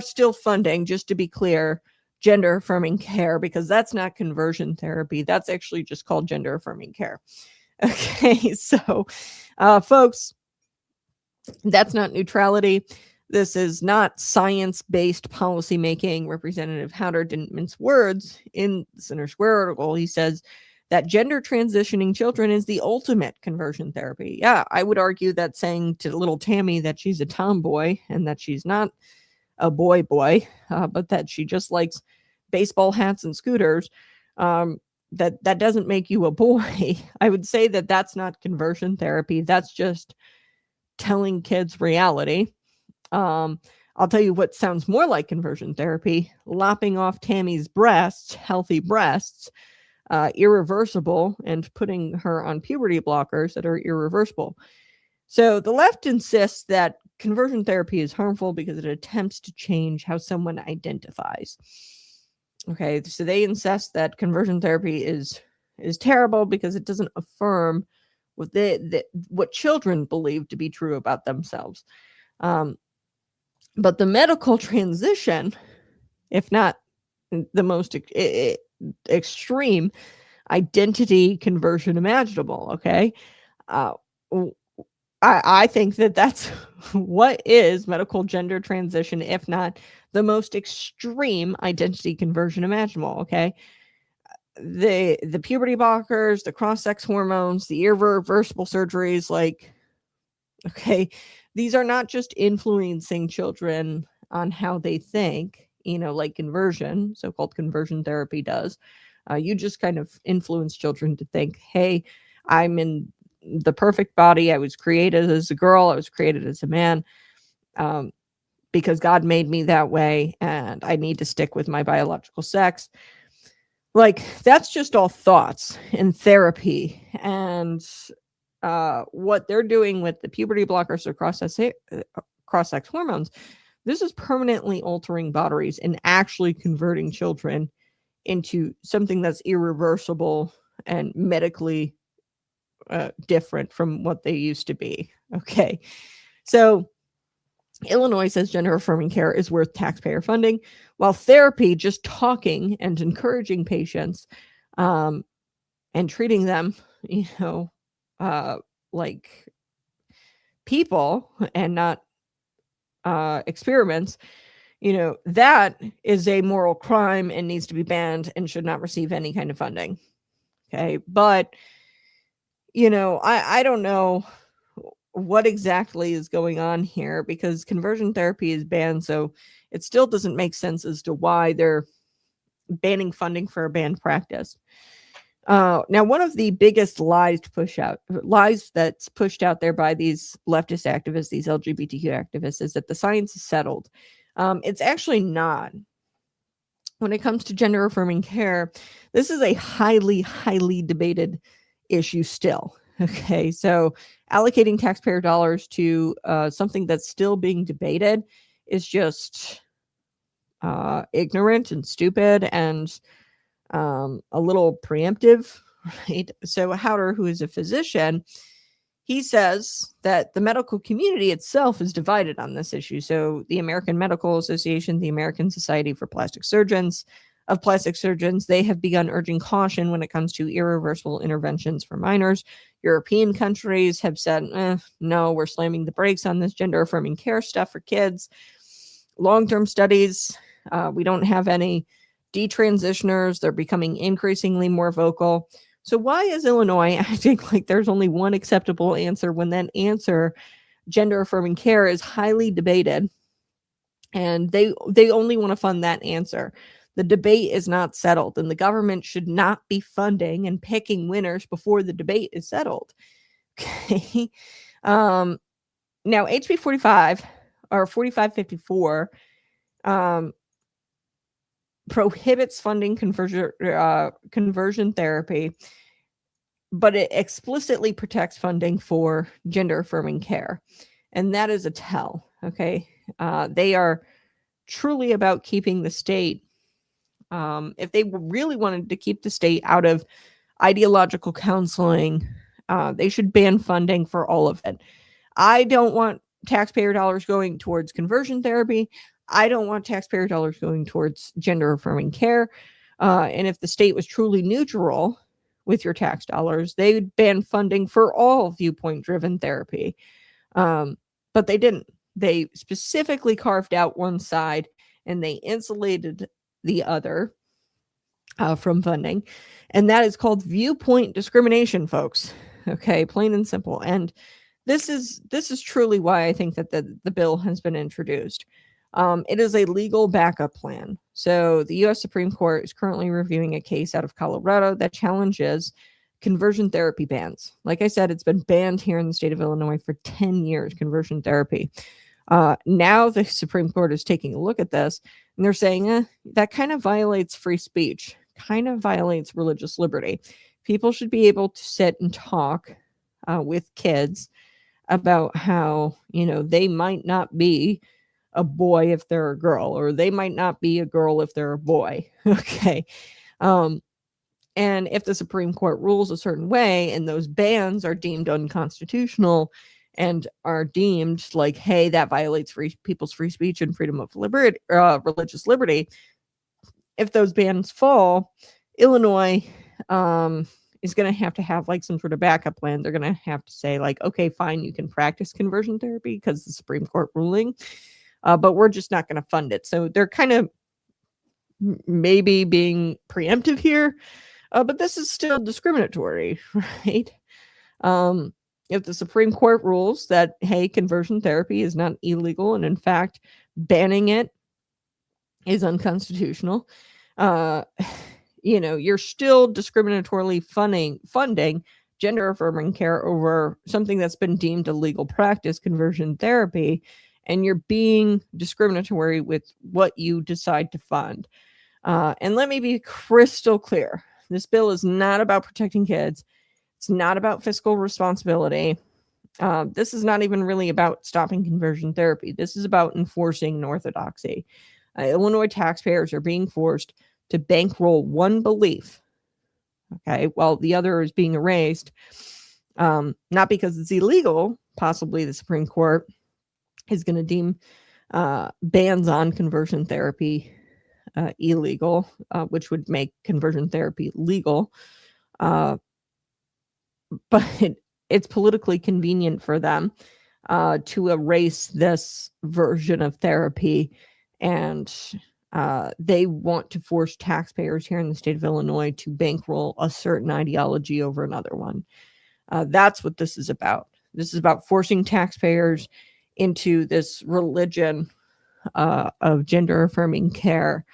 still funding, just to be clear, gender affirming care, because that's not conversion therapy. That's actually just called gender affirming care. Okay. So, folks, that's not neutrality. This is not science-based policymaking. Representative Howder didn't mince words in the Center Square article. He says that gender transitioning children is the ultimate conversion therapy. Yeah, I would argue that saying to little Tammy that she's a tomboy and that she's not a boy, but that she just likes baseball hats and scooters, that doesn't make you a boy. I would say that that's not conversion therapy. That's just telling kids reality. I'll tell you what sounds more like conversion therapy: lopping off Tammy's breasts, healthy breasts, irreversible, and putting her on puberty blockers that are irreversible. So the left insists that conversion therapy is harmful because it attempts to change how someone identifies. Okay, so they insist that conversion therapy is terrible because it doesn't affirm what children believe to be true about themselves. But the medical transition, if not the most extreme identity conversion imaginable, okay? I think that that's what is medical gender transition, if not the most extreme identity conversion imaginable, okay? The puberty blockers, the cross-sex hormones, the irreversible surgeries, okay, these are not just influencing children on how they think, like conversion, so-called conversion therapy does. You just kind of influence children to think, hey, I'm in the perfect body. I was created as a girl. I was created as a man, because God made me that way, and I need to stick with my biological sex. That's just all thoughts and therapy. And what they're doing with the puberty blockers or cross-sex hormones, this is permanently altering bodies and actually converting children into something that's irreversible and medically different from what they used to be. Okay. So Illinois says gender affirming care is worth taxpayer funding, while therapy, just talking and encouraging patients, and treating them, like people and not experiments, that is a moral crime and needs to be banned and should not receive any kind of funding. Okay. But, I don't know what exactly is going on here, because conversion therapy is banned. So it still doesn't make sense as to why they're banning funding for a banned practice. Now, one of the biggest lies that's pushed out there by these leftist activists, these LGBTQ activists, is that the science is settled. It's actually not. When it comes to gender affirming care, this is a highly, highly debated issue still. Okay, so allocating taxpayer dollars to something that's still being debated is just ignorant and stupid and a little preemptive, right? So Howder, who is a physician, he says that the medical community itself is divided on this issue. So the American Medical Association, the American Society for Plastic Surgeons, they have begun urging caution when it comes to irreversible interventions for minors. European countries have said, no, we're slamming the brakes on this gender affirming care stuff for kids. Long-term studies, we don't have any detransitioners. They're becoming increasingly more vocal. So why is Illinois acting like there's only one acceptable answer when that answer, gender affirming care, is highly debated, and they only want to fund that answer? The debate is not settled, and the government should not be funding and picking winners before the debate is settled. Okay. Now HB 45 or 4554 prohibits funding conversion therapy, but it explicitly protects funding for gender affirming care. And that is a tell. Okay. They are truly about keeping the state. If they really wanted to keep the state out of ideological counseling, they should ban funding for all of it. I don't want taxpayer dollars going towards conversion therapy. I don't want taxpayer dollars going towards gender affirming care. And if the state was truly neutral with your tax dollars, they would ban funding for all viewpoint driven therapy. But they didn't. They specifically carved out one side and they insulated the other from funding. And that is called viewpoint discrimination, folks. Okay, plain and simple. And this is truly why I think that the bill has been introduced. It is a legal backup plan. So the U.S. Supreme Court is currently reviewing a case out of Colorado that challenges conversion therapy bans. Like I said, it's been banned here in the state of Illinois for 10 years, conversion therapy. Now the Supreme Court is taking a look at this, and they're saying that kind of violates free speech, kind of violates religious liberty. People should be able to sit and talk with kids about how, they might not be a boy if they're a girl, or they might not be a girl if they're a boy. Okay. And if the Supreme Court rules a certain way and those bans are deemed unconstitutional and are deemed like, hey, that violates people's free speech and freedom of liberty, religious liberty, if those bans fall, Illinois is going to have like some sort of backup plan. They're going to have to say like, okay, fine, you can practice conversion therapy because the Supreme Court ruling, but we're just not going to fund it. So they're kind of maybe being preemptive here, but this is still discriminatory, right? If the Supreme Court rules that, hey, conversion therapy is not illegal, and in fact, banning it is unconstitutional, you're still discriminatorily funding gender affirming care over something that's been deemed a legal practice, conversion therapy, and you're being discriminatory with what you decide to fund. And let me be crystal clear. This bill is not about protecting kids. It's not about fiscal responsibility. This is not even really about stopping conversion therapy. This is about enforcing orthodoxy. Illinois taxpayers are being forced to bankroll one belief, okay, while the other is being erased, not because it's illegal. Possibly the Supreme Court is going to deem bans on conversion therapy illegal, which would make conversion therapy legal. But it's politically convenient for them to erase this version of therapy, and they want to force taxpayers here in the state of Illinois to bankroll a certain ideology over another one. That's what this is about. This is about forcing taxpayers into this religion of gender affirming care.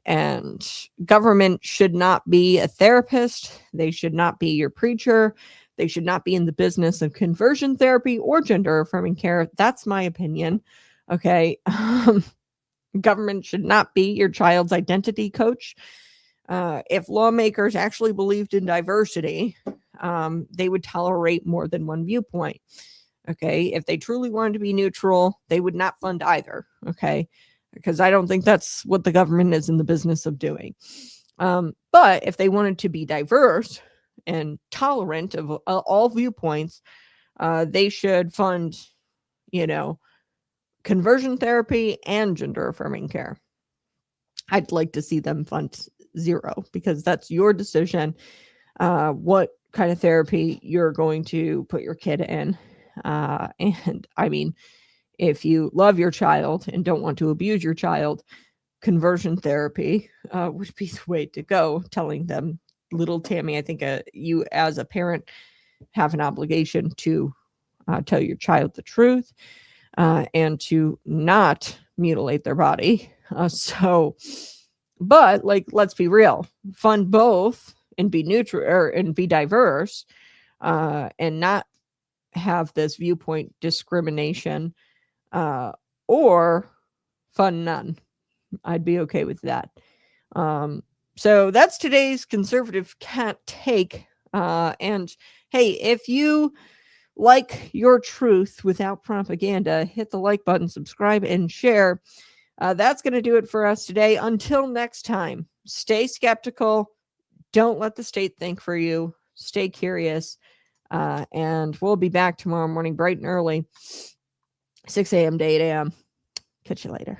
And government should not be a therapist. They should not be your preacher. They should not be in the business of conversion therapy or gender affirming care. That's my opinion. Okay. Government should not be your child's identity coach. If lawmakers actually believed in diversity, they would tolerate more than one viewpoint. Okay. If they truly wanted to be neutral, they would not fund either. Okay. Because I don't think that's what the government is in the business of doing. But if they wanted to be diverse and tolerant of all viewpoints, they should fund, conversion therapy and gender affirming care. I'd like to see them fund zero, because that's your decision, what kind of therapy you're going to put your kid in. And I mean, if you love your child and don't want to abuse your child, conversion therapy would be the way to go. Telling them, little Tammy, I think you as a parent have an obligation to tell your child the truth and to not mutilate their body. But let's be real, fund both and be neutral and be diverse and not have this viewpoint discrimination or fund none. I'd be okay with that. So that's today's conservative cat take. And hey, if you like your truth without propaganda, hit the like button, subscribe, and share. That's going to do it for us today. Until next time, stay skeptical. Don't let the state think for you. Stay curious. And we'll be back tomorrow morning, bright and early, 6 a.m. to 8 a.m. Catch you later.